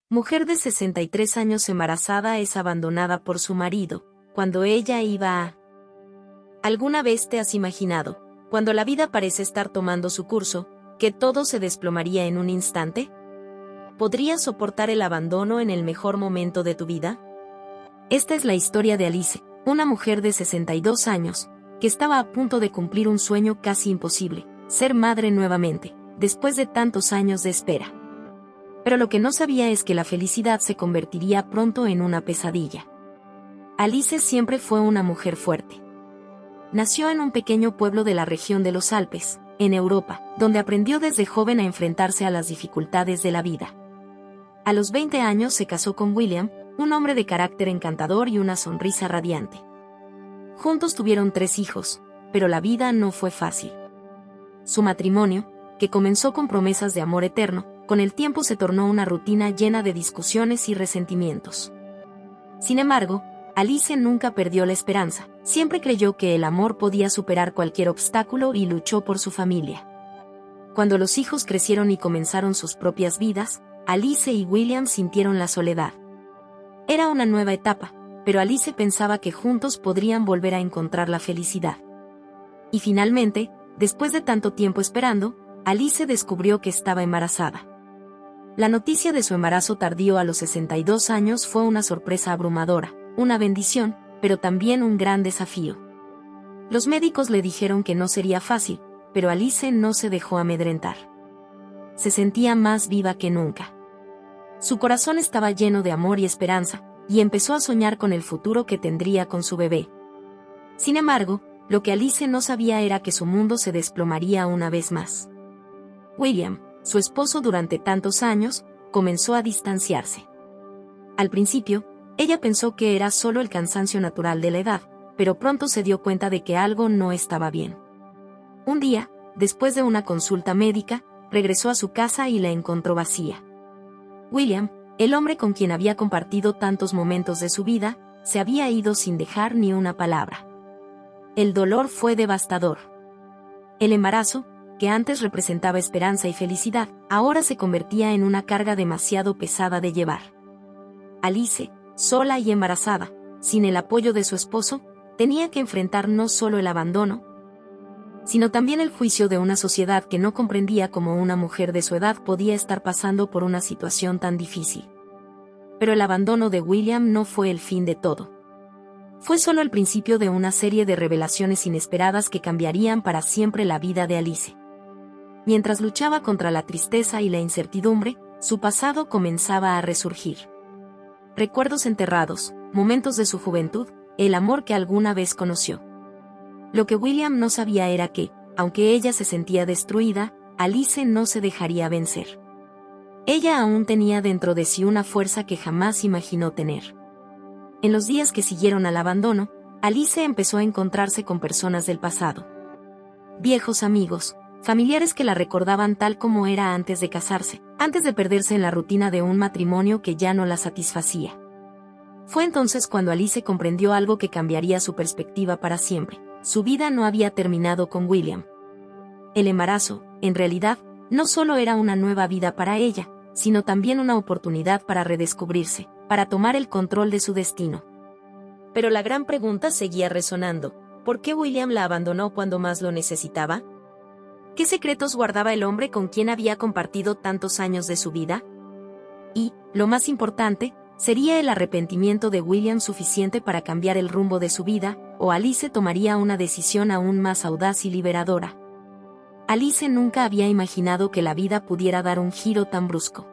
Mujer de 63 años embarazada es abandonada por su marido, cuando ella iba a... ¿Alguna vez te has imaginado, cuando la vida parece estar tomando su curso, que todo se desplomaría en un instante? ¿Podrías soportar el abandono en el mejor momento de tu vida? Esta es la historia de Alice, una mujer de 62 años, que estaba a punto de cumplir un sueño casi imposible, ser madre nuevamente, después de tantos años de espera. Pero lo que no sabía es que la felicidad se convertiría pronto en una pesadilla. Alice siempre fue una mujer fuerte. Nació en un pequeño pueblo de la región de los Alpes, en Europa, donde aprendió desde joven a enfrentarse a las dificultades de la vida. A los 20 años se casó con William, un hombre de carácter encantador y una sonrisa radiante. Juntos tuvieron 3 hijos, pero la vida no fue fácil. Su matrimonio, que comenzó con promesas de amor eterno, con el tiempo se tornó una rutina llena de discusiones y resentimientos. Sin embargo, Alice nunca perdió la esperanza, siempre creyó que el amor podía superar cualquier obstáculo y luchó por su familia. Cuando los hijos crecieron y comenzaron sus propias vidas, Alice y William sintieron la soledad. Era una nueva etapa, pero Alice pensaba que juntos podrían volver a encontrar la felicidad. Y finalmente, después de tanto tiempo esperando, Alice descubrió que estaba embarazada. La noticia de su embarazo tardío a los 62 años fue una sorpresa abrumadora, una bendición, pero también un gran desafío. Los médicos le dijeron que no sería fácil, pero Alice no se dejó amedrentar. Se sentía más viva que nunca. Su corazón estaba lleno de amor y esperanza, y empezó a soñar con el futuro que tendría con su bebé. Sin embargo, lo que Alice no sabía era que su mundo se desplomaría una vez más. William, su esposo durante tantos años, comenzó a distanciarse. Al principio, ella pensó que era solo el cansancio natural de la edad, pero pronto se dio cuenta de que algo no estaba bien. Un día, después de una consulta médica, regresó a su casa y la encontró vacía. William, el hombre con quien había compartido tantos momentos de su vida, se había ido sin dejar ni una palabra. El dolor fue devastador. El embarazo, que antes representaba esperanza y felicidad, ahora se convertía en una carga demasiado pesada de llevar. Alice, sola y embarazada, sin el apoyo de su esposo, tenía que enfrentar no solo el abandono, sino también el juicio de una sociedad que no comprendía cómo una mujer de su edad podía estar pasando por una situación tan difícil. Pero el abandono de William no fue el fin de todo. Fue solo el principio de una serie de revelaciones inesperadas que cambiarían para siempre la vida de Alice. Mientras luchaba contra la tristeza y la incertidumbre, su pasado comenzaba a resurgir. Recuerdos enterrados, momentos de su juventud, el amor que alguna vez conoció. Lo que William no sabía era que, aunque ella se sentía destruida, Alice no se dejaría vencer. Ella aún tenía dentro de sí una fuerza que jamás imaginó tener. En los días que siguieron al abandono, Alice empezó a encontrarse con personas del pasado. Viejos amigos, familiares que la recordaban tal como era antes de casarse, antes de perderse en la rutina de un matrimonio que ya no la satisfacía. Fue entonces cuando Alice comprendió algo que cambiaría su perspectiva para siempre. Su vida no había terminado con William. El embarazo, en realidad, no solo era una nueva vida para ella, sino también una oportunidad para redescubrirse, para tomar el control de su destino. Pero la gran pregunta seguía resonando: ¿por qué William la abandonó cuando más lo necesitaba? ¿Qué secretos guardaba el hombre con quien había compartido tantos años de su vida? Y, lo más importante, ¿sería el arrepentimiento de William suficiente para cambiar el rumbo de su vida, o Alice tomaría una decisión aún más audaz y liberadora? Alice nunca había imaginado que la vida pudiera dar un giro tan brusco.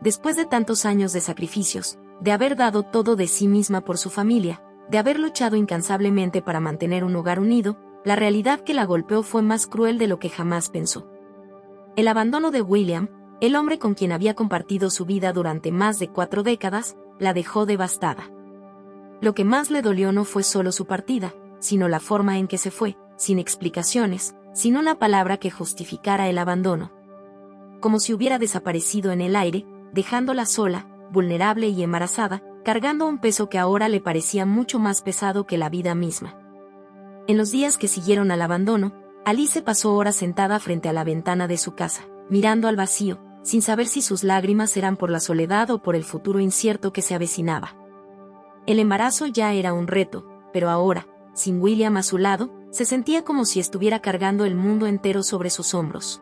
Después de tantos años de sacrificios, de haber dado todo de sí misma por su familia, de haber luchado incansablemente para mantener un hogar unido, la realidad que la golpeó fue más cruel de lo que jamás pensó. El abandono de William, el hombre con quien había compartido su vida durante más de 4 décadas, la dejó devastada. Lo que más le dolió no fue solo su partida, sino la forma en que se fue, sin explicaciones, sin una palabra que justificara el abandono. Como si hubiera desaparecido en el aire, dejándola sola, vulnerable y embarazada, cargando un peso que ahora le parecía mucho más pesado que la vida misma. En los días que siguieron al abandono, Alice pasó horas sentada frente a la ventana de su casa, mirando al vacío, sin saber si sus lágrimas eran por la soledad o por el futuro incierto que se avecinaba. El embarazo ya era un reto, pero ahora, sin William a su lado, se sentía como si estuviera cargando el mundo entero sobre sus hombros.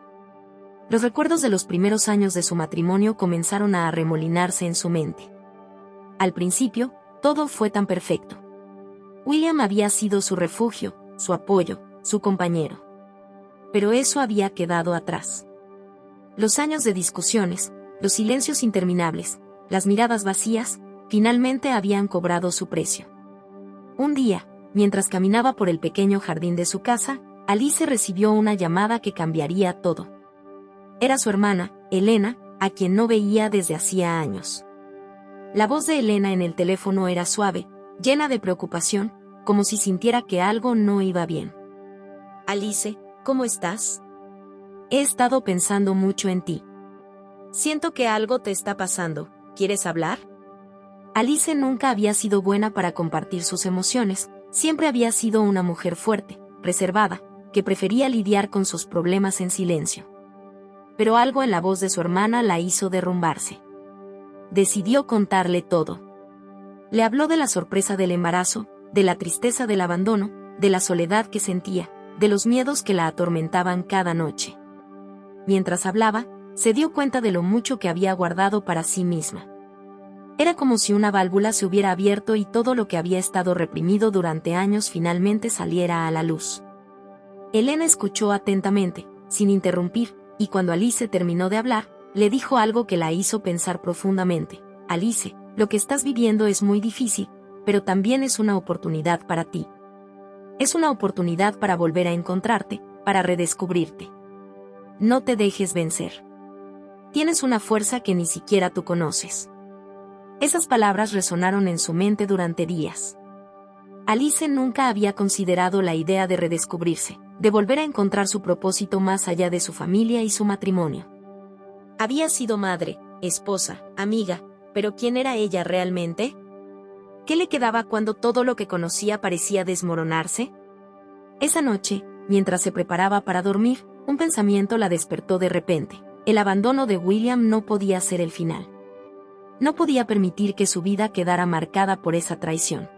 Los recuerdos de los primeros años de su matrimonio comenzaron a arremolinarse en su mente. Al principio, todo fue tan perfecto. William había sido su refugio, su apoyo, su compañero. Pero eso había quedado atrás. Los años de discusiones, los silencios interminables, las miradas vacías, finalmente habían cobrado su precio. Un día, mientras caminaba por el pequeño jardín de su casa, Alice recibió una llamada que cambiaría todo. Era su hermana, Elena, a quien no veía desde hacía años. La voz de Elena en el teléfono era suave, llena de preocupación, como si sintiera que algo no iba bien. Alice, ¿cómo estás? He estado pensando mucho en ti. Siento que algo te está pasando. ¿Quieres hablar? Alice nunca había sido buena para compartir sus emociones, siempre había sido una mujer fuerte, reservada, que prefería lidiar con sus problemas en silencio. Pero algo en la voz de su hermana la hizo derrumbarse. Decidió contarle todo. Le habló de la sorpresa del embarazo, de la tristeza del abandono, de la soledad que sentía, de los miedos que la atormentaban cada noche. Mientras hablaba, se dio cuenta de lo mucho que había guardado para sí misma. Era como si una válvula se hubiera abierto y todo lo que había estado reprimido durante años finalmente saliera a la luz. Elena escuchó atentamente, sin interrumpir, y cuando Alice terminó de hablar, le dijo algo que la hizo pensar profundamente. Alice, lo que estás viviendo es muy difícil, pero también es una oportunidad para ti. Es una oportunidad para volver a encontrarte, para redescubrirte. No te dejes vencer. Tienes una fuerza que ni siquiera tú conoces. Esas palabras resonaron en su mente durante días. Alice nunca había considerado la idea de redescubrirse, de volver a encontrar su propósito más allá de su familia y su matrimonio. Había sido madre, esposa, amiga, pero ¿quién era ella realmente? ¿Qué le quedaba cuando todo lo que conocía parecía desmoronarse? Esa noche, mientras se preparaba para dormir, un pensamiento la despertó de repente. El abandono de William no podía ser el final. No podía permitir que su vida quedara marcada por esa traición.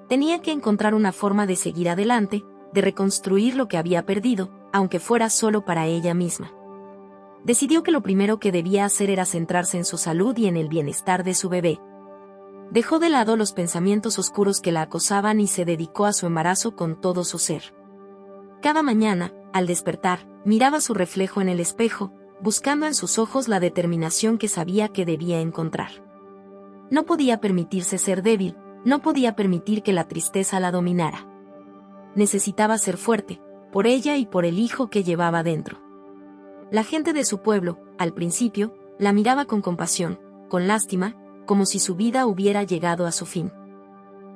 Tenía que encontrar una forma de seguir adelante, de reconstruir lo que había perdido, aunque fuera solo para ella misma. Decidió que lo primero que debía hacer era centrarse en su salud y en el bienestar de su bebé. Dejó de lado los pensamientos oscuros que la acosaban y se dedicó a su embarazo con todo su ser. Cada mañana, al despertar, miraba su reflejo en el espejo, buscando en sus ojos la determinación que sabía que debía encontrar. No podía permitirse ser débil, no podía permitir que la tristeza la dominara. Necesitaba ser fuerte, por ella y por el hijo que llevaba dentro. La gente de su pueblo, al principio, la miraba con compasión, con lástima, como si su vida hubiera llegado a su fin.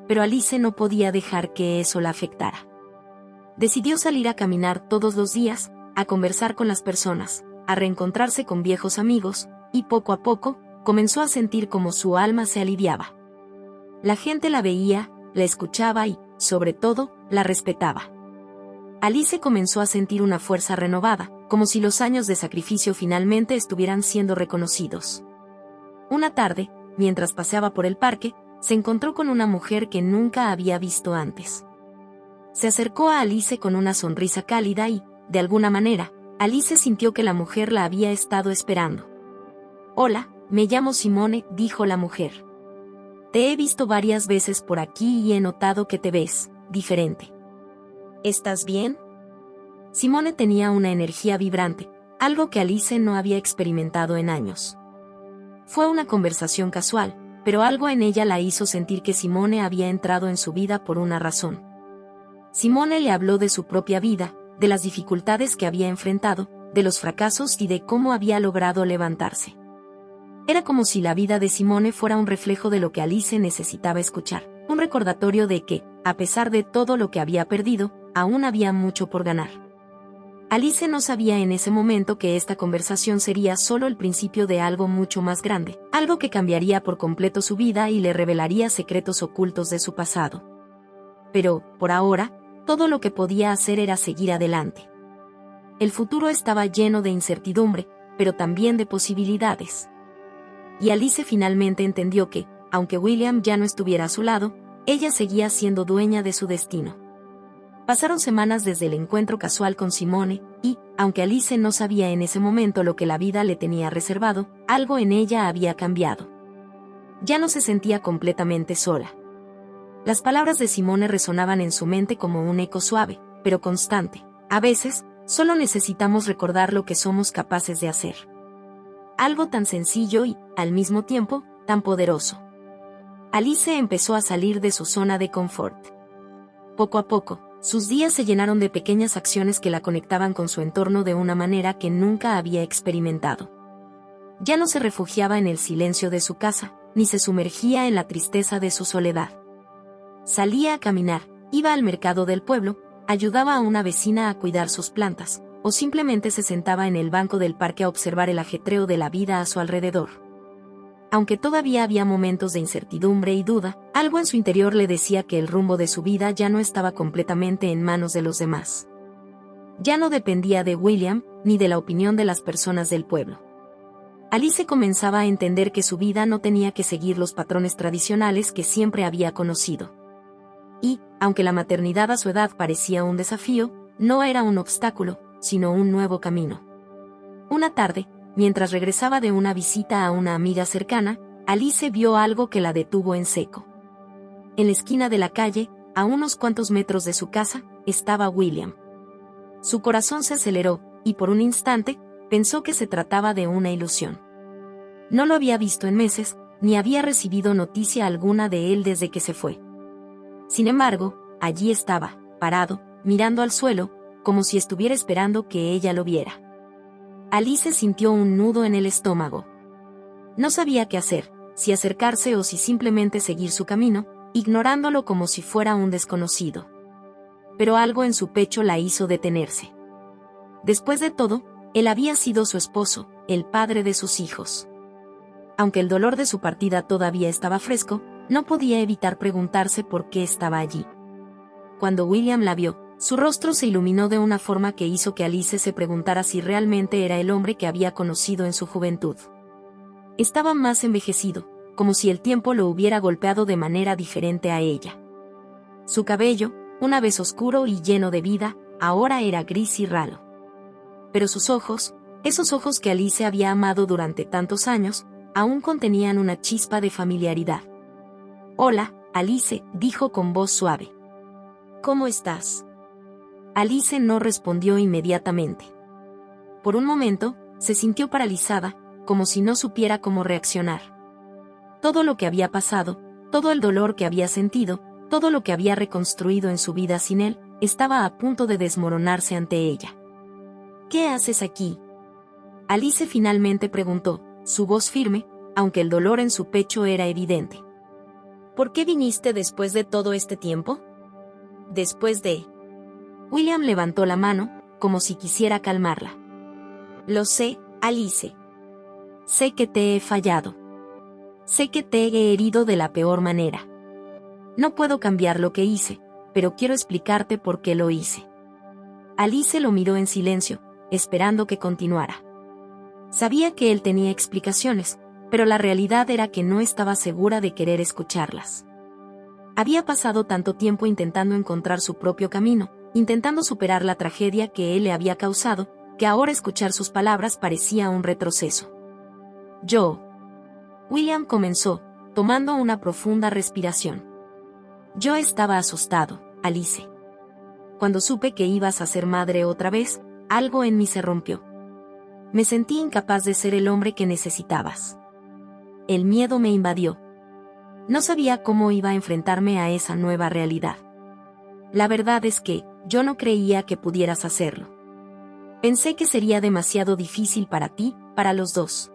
Pero Alice no podía dejar que eso la afectara. Decidió salir a caminar todos los días, a conversar con las personas, a reencontrarse con viejos amigos, y poco a poco, comenzó a sentir como su alma se aliviaba. La gente la veía, la escuchaba y, sobre todo, la respetaba. Alice comenzó a sentir una fuerza renovada, como si los años de sacrificio finalmente estuvieran siendo reconocidos. Una tarde, mientras paseaba por el parque, se encontró con una mujer que nunca había visto antes. Se acercó a Alice con una sonrisa cálida y, de alguna manera, Alice sintió que la mujer la había estado esperando. «Hola, me llamo Simone», dijo la mujer. «Te he visto varias veces por aquí y he notado que te ves diferente. ¿Estás bien?» Simone tenía una energía vibrante, algo que Alice no había experimentado en años. Fue una conversación casual, pero algo en ella la hizo sentir que Simone había entrado en su vida por una razón. Simone le habló de su propia vida, de las dificultades que había enfrentado, de los fracasos y de cómo había logrado levantarse. Era como si la vida de Simone fuera un reflejo de lo que Alice necesitaba escuchar, un recordatorio de que, a pesar de todo lo que había perdido, aún había mucho por ganar. Alice no sabía en ese momento que esta conversación sería solo el principio de algo mucho más grande, algo que cambiaría por completo su vida y le revelaría secretos ocultos de su pasado. Pero, por ahora, todo lo que podía hacer era seguir adelante. El futuro estaba lleno de incertidumbre, pero también de posibilidades. Y Alice finalmente entendió que, aunque William ya no estuviera a su lado, ella seguía siendo dueña de su destino. Pasaron semanas desde el encuentro casual con Simone, y, aunque Alice no sabía en ese momento lo que la vida le tenía reservado, algo en ella había cambiado. Ya no se sentía completamente sola. Las palabras de Simone resonaban en su mente como un eco suave, pero constante. A veces, solo necesitamos recordar lo que somos capaces de hacer. Algo tan sencillo y, al mismo tiempo, tan poderoso. Alice empezó a salir de su zona de confort. Poco a poco, sus días se llenaron de pequeñas acciones que la conectaban con su entorno de una manera que nunca había experimentado. Ya no se refugiaba en el silencio de su casa, ni se sumergía en la tristeza de su soledad. Salía a caminar, iba al mercado del pueblo, ayudaba a una vecina a cuidar sus plantas, o simplemente se sentaba en el banco del parque a observar el ajetreo de la vida a su alrededor. Aunque todavía había momentos de incertidumbre y duda, algo en su interior le decía que el rumbo de su vida ya no estaba completamente en manos de los demás. Ya no dependía de William, ni de la opinión de las personas del pueblo. Alice comenzaba a entender que su vida no tenía que seguir los patrones tradicionales que siempre había conocido. Y, aunque la maternidad a su edad parecía un desafío, no era un obstáculo, sino un nuevo camino. Una tarde, mientras regresaba de una visita a una amiga cercana, Alice vio algo que la detuvo en seco. En la esquina de la calle, a unos cuantos metros de su casa, estaba William. Su corazón se aceleró, y por un instante, pensó que se trataba de una ilusión. No lo había visto en meses, ni había recibido noticia alguna de él desde que se fue. Sin embargo, allí estaba, parado, mirando al suelo, como si estuviera esperando que ella lo viera. Alice sintió un nudo en el estómago. No sabía qué hacer, si acercarse o si simplemente seguir su camino, ignorándolo como si fuera un desconocido. Pero algo en su pecho la hizo detenerse. Después de todo, él había sido su esposo, el padre de sus hijos. Aunque el dolor de su partida todavía estaba fresco, no podía evitar preguntarse por qué estaba allí. Cuando William la vio, su rostro se iluminó de una forma que hizo que Alice se preguntara si realmente era el hombre que había conocido en su juventud. Estaba más envejecido, como si el tiempo lo hubiera golpeado de manera diferente a ella. Su cabello, una vez oscuro y lleno de vida, ahora era gris y ralo. Pero sus ojos, esos ojos que Alice había amado durante tantos años, aún contenían una chispa de familiaridad. «Hola, Alice», dijo con voz suave. «¿Cómo estás?» Alice no respondió inmediatamente. Por un momento, se sintió paralizada, como si no supiera cómo reaccionar. Todo lo que había pasado, todo el dolor que había sentido, todo lo que había reconstruido en su vida sin él, estaba a punto de desmoronarse ante ella. «¿Qué haces aquí?», Alice finalmente preguntó, su voz firme, aunque el dolor en su pecho era evidente. «¿Por qué viniste después de todo este tiempo?» «Después de...» William levantó la mano, como si quisiera calmarla. «Lo sé, Alice. Sé que te he fallado. Sé que te he herido de la peor manera. No puedo cambiar lo que hice, pero quiero explicarte por qué lo hice». Alice lo miró en silencio, esperando que continuara. Sabía que él tenía explicaciones, pero la realidad era que no estaba segura de querer escucharlas. Había pasado tanto tiempo intentando encontrar su propio camino, intentando superar la tragedia que él le había causado, que ahora escuchar sus palabras parecía un retroceso. William comenzó, tomando una profunda respiración. «Yo estaba asustado, Alice. Cuando supe que ibas a ser madre otra vez, algo en mí se rompió. Me sentí incapaz de ser el hombre que necesitabas. El miedo me invadió. No sabía cómo iba a enfrentarme a esa nueva realidad. La verdad es que, yo no creía que pudieras hacerlo. Pensé que sería demasiado difícil para ti, para los dos».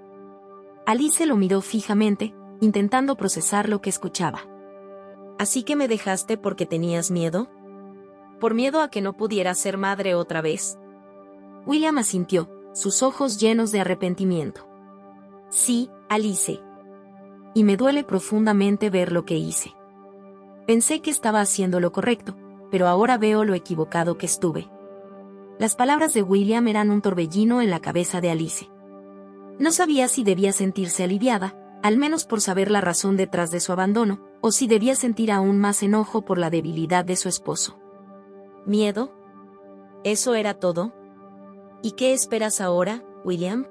Alice lo miró fijamente, intentando procesar lo que escuchaba. «¿Así que me dejaste porque tenías miedo? ¿Por miedo a que no pudieras ser madre otra vez?» William asintió, sus ojos llenos de arrepentimiento. «Sí, Alice. Y me duele profundamente ver lo que hice. Pensé que estaba haciendo lo correcto, pero ahora veo lo equivocado que estuve». Las palabras de William eran un torbellino en la cabeza de Alice. No sabía si debía sentirse aliviada, al menos por saber la razón detrás de su abandono, o si debía sentir aún más enojo por la debilidad de su esposo. ¿Miedo? ¿Eso era todo? ¿Y qué esperas ahora, William?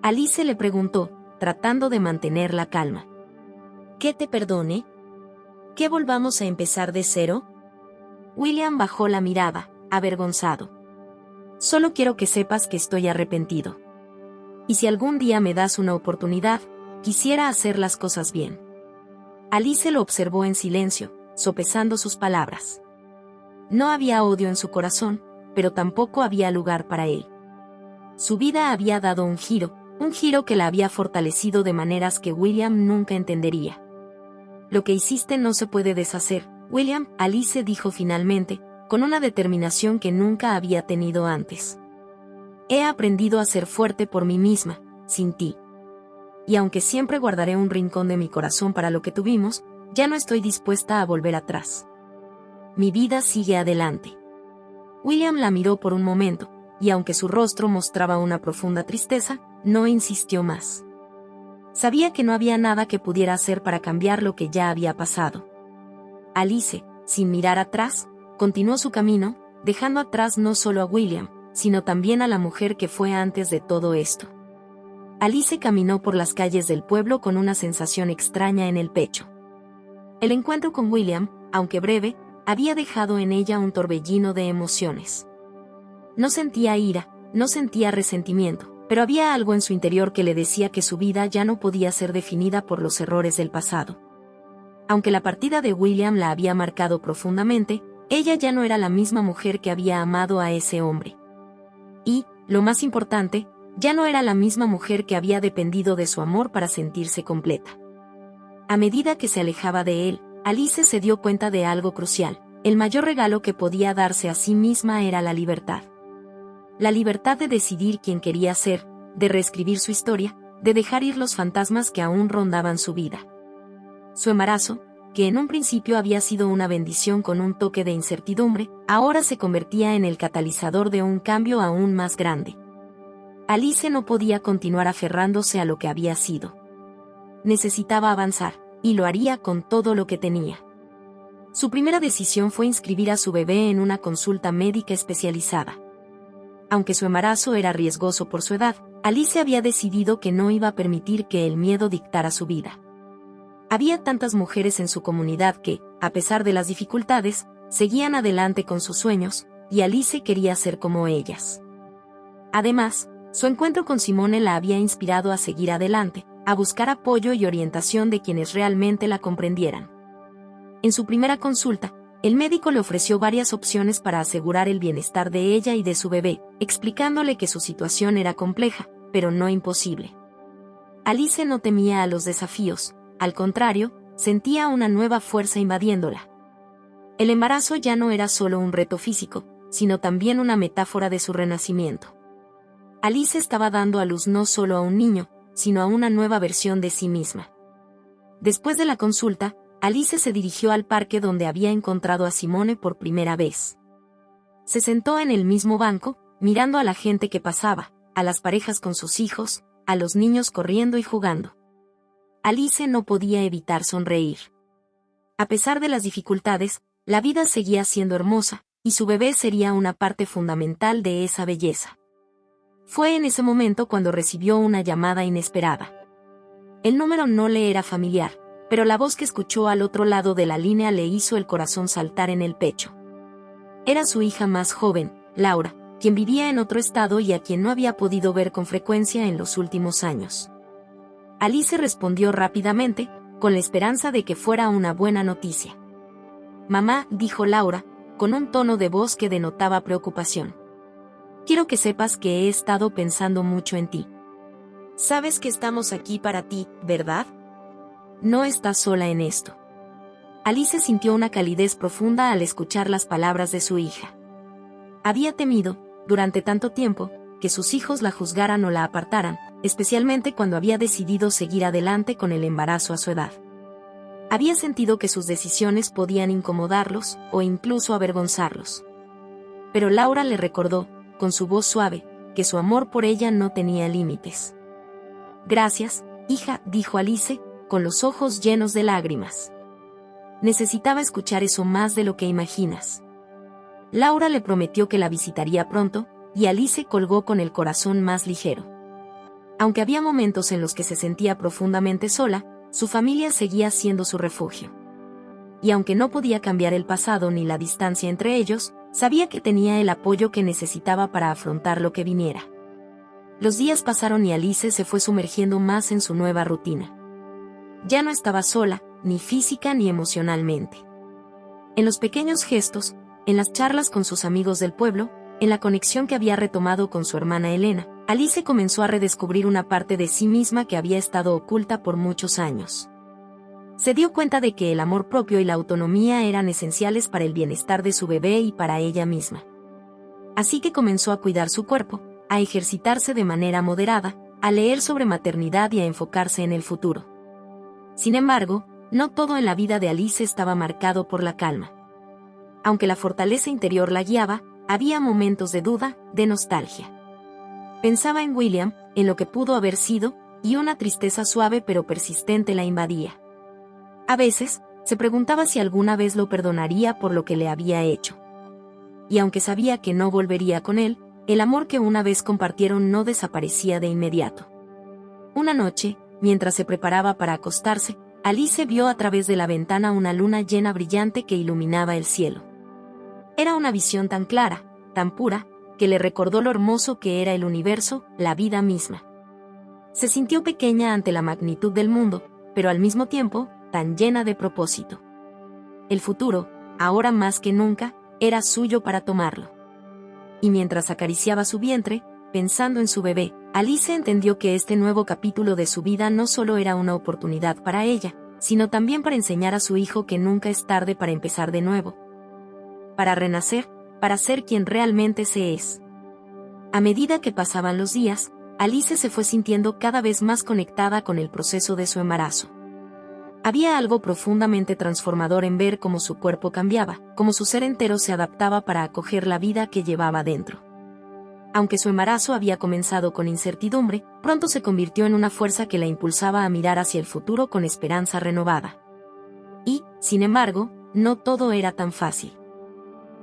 Alice le preguntó, tratando de mantener la calma. ¿Que te perdone? ¿Que volvamos a empezar de cero? William bajó la mirada, avergonzado. Solo quiero que sepas que estoy arrepentido. Y si algún día me das una oportunidad, quisiera hacer las cosas bien. Alice lo observó en silencio, sopesando sus palabras. No había odio en su corazón, pero tampoco había lugar para él. Su vida había dado un giro que la había fortalecido de maneras que William nunca entendería. Lo que hiciste no se puede deshacer, William, Alice dijo finalmente, con una determinación que nunca había tenido antes. He aprendido a ser fuerte por mí misma, sin ti. Y aunque siempre guardaré un rincón de mi corazón para lo que tuvimos, ya no estoy dispuesta a volver atrás. Mi vida sigue adelante. William la miró por un momento, y aunque su rostro mostraba una profunda tristeza, no insistió más. Sabía que no había nada que pudiera hacer para cambiar lo que ya había pasado. Alice, sin mirar atrás, continuó su camino, dejando atrás no solo a William, sino también a la mujer que fue antes de todo esto. Alice caminó por las calles del pueblo con una sensación extraña en el pecho. El encuentro con William, aunque breve, había dejado en ella un torbellino de emociones. No sentía ira, no sentía resentimiento, pero había algo en su interior que le decía que su vida ya no podía ser definida por los errores del pasado. Aunque la partida de William la había marcado profundamente, ella ya no era la misma mujer que había amado a ese hombre. Y, lo más importante, ya no era la misma mujer que había dependido de su amor para sentirse completa. A medida que se alejaba de él, Alice se dio cuenta de algo crucial: el mayor regalo que podía darse a sí misma era la libertad. La libertad de decidir quién quería ser, de reescribir su historia, de dejar ir los fantasmas que aún rondaban su vida. Su embarazo, que en un principio había sido una bendición con un toque de incertidumbre, ahora se convertía en el catalizador de un cambio aún más grande. Alice no podía continuar aferrándose a lo que había sido. Necesitaba avanzar, y lo haría con todo lo que tenía. Su primera decisión fue inscribir a su bebé en una consulta médica especializada. Aunque su embarazo era riesgoso por su edad, Alice había decidido que no iba a permitir que el miedo dictara su vida. Había tantas mujeres en su comunidad que, a pesar de las dificultades, seguían adelante con sus sueños, y Alice quería ser como ellas. Además, su encuentro con Simone la había inspirado a seguir adelante, a buscar apoyo y orientación de quienes realmente la comprendieran. En su primera consulta, el médico le ofreció varias opciones para asegurar el bienestar de ella y de su bebé, explicándole que su situación era compleja, pero no imposible. Alice no temía a los desafíos, al contrario, sentía una nueva fuerza invadiéndola. El embarazo ya no era solo un reto físico, sino también una metáfora de su renacimiento. Alice estaba dando a luz no solo a un niño, sino a una nueva versión de sí misma. Después de la consulta, Alice se dirigió al parque donde había encontrado a Simone por primera vez. Se sentó en el mismo banco, mirando a la gente que pasaba, a las parejas con sus hijos, a los niños corriendo y jugando. Alice no podía evitar sonreír. A pesar de las dificultades, la vida seguía siendo hermosa, y su bebé sería una parte fundamental de esa belleza. Fue en ese momento cuando recibió una llamada inesperada. El número no le era familiar, pero la voz que escuchó al otro lado de la línea le hizo el corazón saltar en el pecho. Era su hija más joven, Laura, quien vivía en otro estado y a quien no había podido ver con frecuencia en los últimos años. Alice respondió rápidamente, con la esperanza de que fuera una buena noticia. «Mamá», dijo Laura, con un tono de voz que denotaba preocupación. «Quiero que sepas que he estado pensando mucho en ti. Sabes que estamos aquí para ti, ¿verdad? No estás sola en esto». Alice sintió una calidez profunda al escuchar las palabras de su hija. Había temido, durante tanto tiempo, que sus hijos la juzgaran o la apartaran, especialmente cuando había decidido seguir adelante con el embarazo a su edad. Había sentido que sus decisiones podían incomodarlos o incluso avergonzarlos. Pero Laura le recordó, con su voz suave, que su amor por ella no tenía límites. Gracias, hija, dijo Alice, con los ojos llenos de lágrimas. Necesitaba escuchar eso más de lo que imaginas. Laura le prometió que la visitaría pronto, y Alice colgó con el corazón más ligero. Aunque había momentos en los que se sentía profundamente sola, su familia seguía siendo su refugio. Y aunque no podía cambiar el pasado ni la distancia entre ellos, sabía que tenía el apoyo que necesitaba para afrontar lo que viniera. Los días pasaron y Alice se fue sumergiendo más en su nueva rutina. Ya no estaba sola, ni física ni emocionalmente. En los pequeños gestos, en las charlas con sus amigos del pueblo, en la conexión que había retomado con su hermana Elena, Alice comenzó a redescubrir una parte de sí misma que había estado oculta por muchos años. Se dio cuenta de que el amor propio y la autonomía eran esenciales para el bienestar de su bebé y para ella misma. Así que comenzó a cuidar su cuerpo, a ejercitarse de manera moderada, a leer sobre maternidad y a enfocarse en el futuro. Sin embargo, no todo en la vida de Alice estaba marcado por la calma. Aunque la fortaleza interior la guiaba, había momentos de duda, de nostalgia. Pensaba en William, en lo que pudo haber sido, y una tristeza suave pero persistente la invadía. A veces, se preguntaba si alguna vez lo perdonaría por lo que le había hecho. Y aunque sabía que no volvería con él, el amor que una vez compartieron no desaparecía de inmediato. Una noche, mientras se preparaba para acostarse, Alice vio a través de la ventana una luna llena brillante que iluminaba el cielo. Era una visión tan clara, tan pura, que le recordó lo hermoso que era el universo, la vida misma. Se sintió pequeña ante la magnitud del mundo, pero al mismo tiempo, tan llena de propósito. El futuro, ahora más que nunca, era suyo para tomarlo. Y mientras acariciaba su vientre, pensando en su bebé, Alice entendió que este nuevo capítulo de su vida no solo era una oportunidad para ella, sino también para enseñar a su hijo que nunca es tarde para empezar de nuevo. Para renacer, para ser quien realmente se es. A medida que pasaban los días, Alice se fue sintiendo cada vez más conectada con el proceso de su embarazo. Había algo profundamente transformador en ver cómo su cuerpo cambiaba, cómo su ser entero se adaptaba para acoger la vida que llevaba dentro. Aunque su embarazo había comenzado con incertidumbre, pronto se convirtió en una fuerza que la impulsaba a mirar hacia el futuro con esperanza renovada. Y, sin embargo, no todo era tan fácil.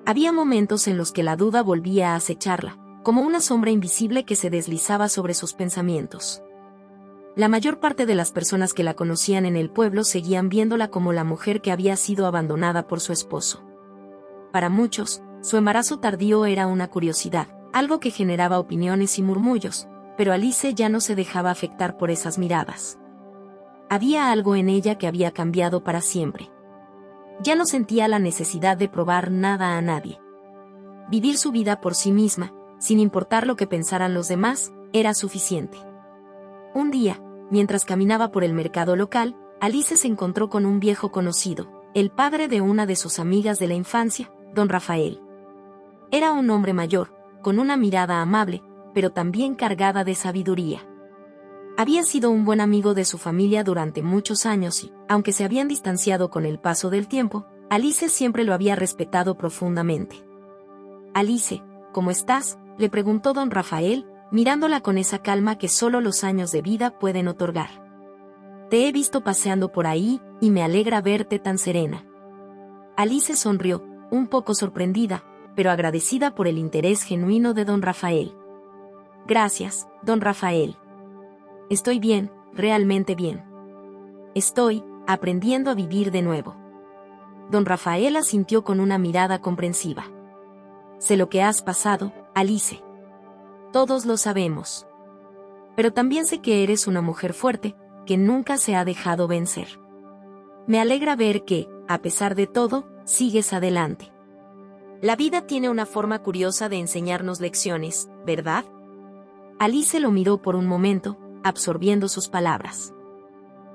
Había momentos en los que la duda volvía a acecharla, como una sombra invisible que se deslizaba sobre sus pensamientos. La mayor parte de las personas que la conocían en el pueblo seguían viéndola como la mujer que había sido abandonada por su esposo. Para muchos, su embarazo tardío era una curiosidad, algo que generaba opiniones y murmullos, pero Alice ya no se dejaba afectar por esas miradas. Había algo en ella que había cambiado para siempre. Ya no sentía la necesidad de probar nada a nadie. Vivir su vida por sí misma, sin importar lo que pensaran los demás, era suficiente. Un día, mientras caminaba por el mercado local, Alice se encontró con un viejo conocido, el padre de una de sus amigas de la infancia, don Rafael. Era un hombre mayor, con una mirada amable, pero también cargada de sabiduría. Había sido un buen amigo de su familia durante muchos años y, aunque se habían distanciado con el paso del tiempo, Alice siempre lo había respetado profundamente. «Alice, ¿cómo estás?», le preguntó don Rafael, mirándola con esa calma que solo los años de vida pueden otorgar. «Te he visto paseando por ahí, y me alegra verte tan serena». Alice sonrió, un poco sorprendida, pero agradecida por el interés genuino de don Rafael. «Gracias, don Rafael. Estoy bien, realmente bien. Estoy aprendiendo a vivir de nuevo». Don Rafael asintió con una mirada comprensiva. «Sé lo que has pasado, Alice. Todos lo sabemos. Pero también sé que eres una mujer fuerte, que nunca se ha dejado vencer. Me alegra ver que, a pesar de todo, sigues adelante. La vida tiene una forma curiosa de enseñarnos lecciones, ¿verdad?». Alice lo miró por un momento, absorbiendo sus palabras.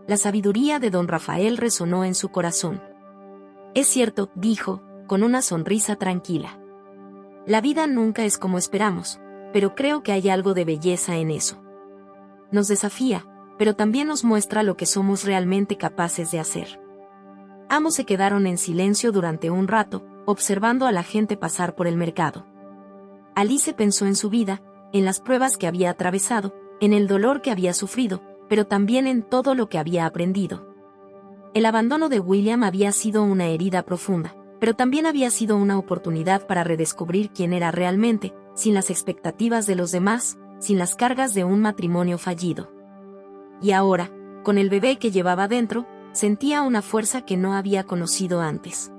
La sabiduría de don Rafael resonó en su corazón. «Es cierto», dijo, con una sonrisa tranquila. «La vida nunca es como esperamos, pero creo que hay algo de belleza en eso. Nos desafía, pero también nos muestra lo que somos realmente capaces de hacer». Ambos se quedaron en silencio durante un rato, observando a la gente pasar por el mercado. Alice pensó en su vida, en las pruebas que había atravesado, en el dolor que había sufrido, pero también en todo lo que había aprendido. El abandono de William había sido una herida profunda, pero también había sido una oportunidad para redescubrir quién era realmente, sin las expectativas de los demás, sin las cargas de un matrimonio fallido. Y ahora, con el bebé que llevaba dentro, sentía una fuerza que no había conocido antes.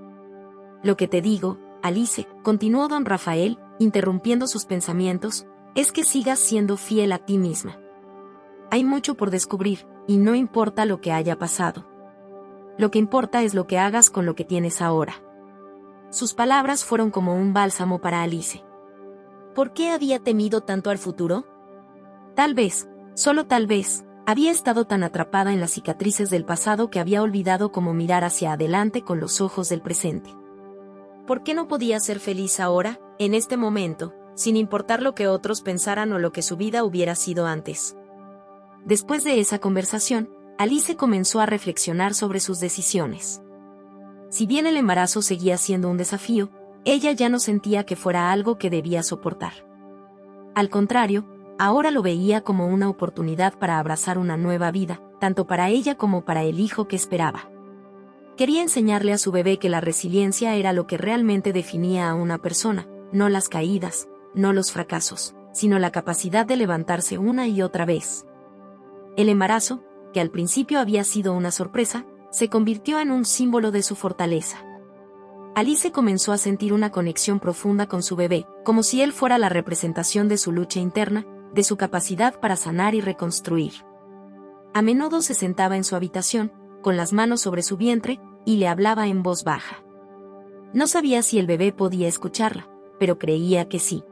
Lo que te digo, Alice, continuó don Rafael, interrumpiendo sus pensamientos, es que sigas siendo fiel a ti misma. Hay mucho por descubrir, y no importa lo que haya pasado. Lo que importa es lo que hagas con lo que tienes ahora. Sus palabras fueron como un bálsamo para Alice. ¿Por qué había temido tanto al futuro? Tal vez, solo tal vez, había estado tan atrapada en las cicatrices del pasado que había olvidado cómo mirar hacia adelante con los ojos del presente. ¿Por qué no podía ser feliz ahora, en este momento, sin importar lo que otros pensaran o lo que su vida hubiera sido antes? Después de esa conversación, Alice comenzó a reflexionar sobre sus decisiones. Si bien el embarazo seguía siendo un desafío, ella ya no sentía que fuera algo que debía soportar. Al contrario, ahora lo veía como una oportunidad para abrazar una nueva vida, tanto para ella como para el hijo que esperaba. Quería enseñarle a su bebé que la resiliencia era lo que realmente definía a una persona, no las caídas, no los fracasos, sino la capacidad de levantarse una y otra vez. El embarazo, que al principio había sido una sorpresa, se convirtió en un símbolo de su fortaleza. Alice comenzó a sentir una conexión profunda con su bebé, como si él fuera la representación de su lucha interna, de su capacidad para sanar y reconstruir. A menudo se sentaba en su habitación, con las manos sobre su vientre, y le hablaba en voz baja. No sabía si el bebé podía escucharla, pero creía que sí.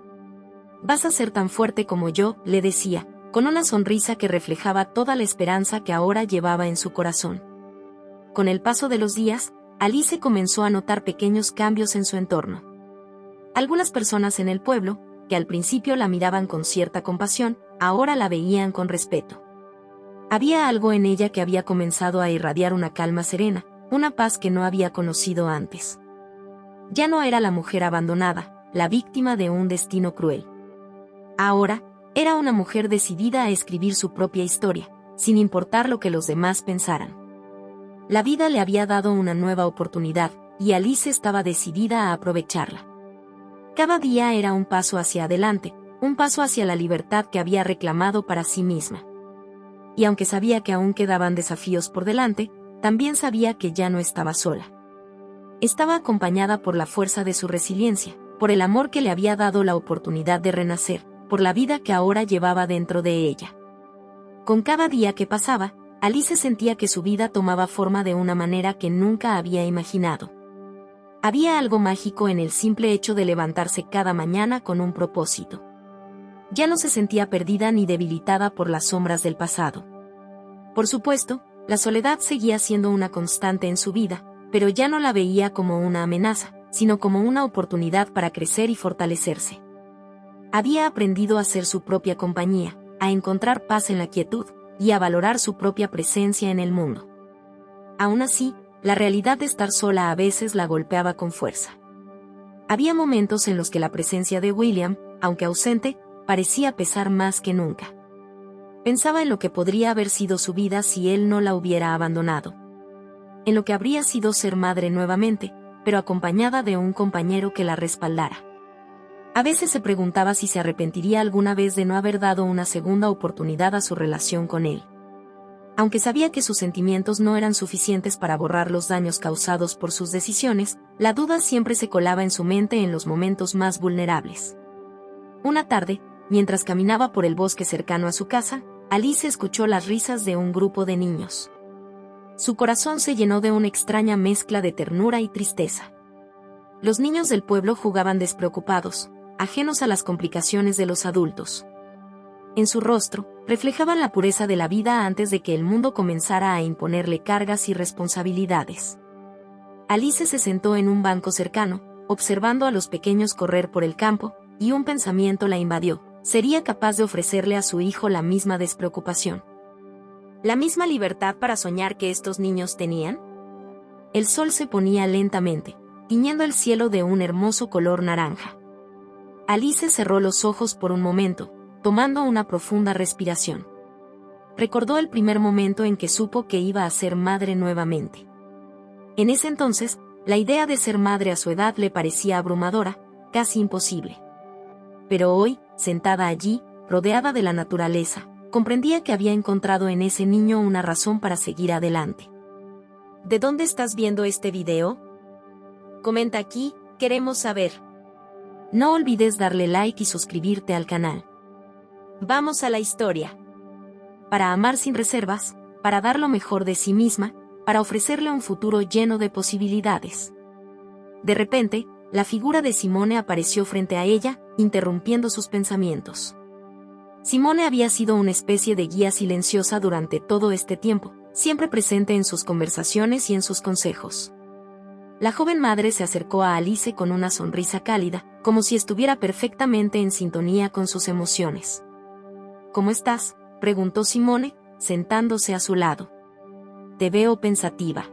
«Vas a ser tan fuerte como yo», le decía, con una sonrisa que reflejaba toda la esperanza que ahora llevaba en su corazón. Con el paso de los días, Alice comenzó a notar pequeños cambios en su entorno. Algunas personas en el pueblo, que al principio la miraban con cierta compasión, ahora la veían con respeto. Había algo en ella que había comenzado a irradiar una calma serena, una paz que no había conocido antes. Ya no era la mujer abandonada, la víctima de un destino cruel. Ahora, era una mujer decidida a escribir su propia historia, sin importar lo que los demás pensaran. La vida le había dado una nueva oportunidad, y Alice estaba decidida a aprovecharla. Cada día era un paso hacia adelante, un paso hacia la libertad que había reclamado para sí misma. Y aunque sabía que aún quedaban desafíos por delante, también sabía que ya no estaba sola. Estaba acompañada por la fuerza de su resiliencia, por el amor que le había dado la oportunidad de renacer, por la vida que ahora llevaba dentro de ella. Con cada día que pasaba, Alice sentía que su vida tomaba forma de una manera que nunca había imaginado. Había algo mágico en el simple hecho de levantarse cada mañana con un propósito. Ya no se sentía perdida ni debilitada por las sombras del pasado. Por supuesto, la soledad seguía siendo una constante en su vida, pero ya no la veía como una amenaza, sino como una oportunidad para crecer y fortalecerse. Había aprendido a ser su propia compañía, a encontrar paz en la quietud, y a valorar su propia presencia en el mundo. Aún así, la realidad de estar sola a veces la golpeaba con fuerza. Había momentos en los que la presencia de William, aunque ausente, parecía pesar más que nunca. Pensaba en lo que podría haber sido su vida si él no la hubiera abandonado. En lo que habría sido ser madre nuevamente, pero acompañada de un compañero que la respaldara. A veces se preguntaba si se arrepentiría alguna vez de no haber dado una segunda oportunidad a su relación con él. Aunque sabía que sus sentimientos no eran suficientes para borrar los daños causados por sus decisiones, la duda siempre se colaba en su mente en los momentos más vulnerables. Una tarde, mientras caminaba por el bosque cercano a su casa, Alice escuchó las risas de un grupo de niños. Su corazón se llenó de una extraña mezcla de ternura y tristeza. Los niños del pueblo jugaban despreocupados, ajenos a las complicaciones de los adultos. En su rostro, reflejaban la pureza de la vida antes de que el mundo comenzara a imponerle cargas y responsabilidades. Alice se sentó en un banco cercano, observando a los pequeños correr por el campo, y un pensamiento la invadió: ¿sería capaz de ofrecerle a su hijo la misma despreocupación? ¿La misma libertad para soñar que estos niños tenían? El sol se ponía lentamente, tiñendo el cielo de un hermoso color naranja. Alice cerró los ojos por un momento, tomando una profunda respiración. recordó el primer momento en que supo que iba a ser madre nuevamente. En ese entonces, la idea de ser madre a su edad le parecía abrumadora, casi imposible. Pero hoy, sentada allí, rodeada de la naturaleza, comprendía que había encontrado en ese niño una razón para seguir adelante. ¿De dónde estás viendo este video? Comenta aquí, queremos saber. No olvides darle like y suscribirte al canal. Vamos a la historia. Para amar sin reservas, para dar lo mejor de sí misma, para ofrecerle un futuro lleno de posibilidades. De repente, la figura de Simone apareció frente a ella, interrumpiendo sus pensamientos. Simone había sido una especie de guía silenciosa durante todo este tiempo, siempre presente en sus conversaciones y en sus consejos. La joven madre se acercó a Alice con una sonrisa cálida, como si estuviera perfectamente en sintonía con sus emociones. ¿Cómo estás?, preguntó Simone, sentándose a su lado. Te veo pensativa.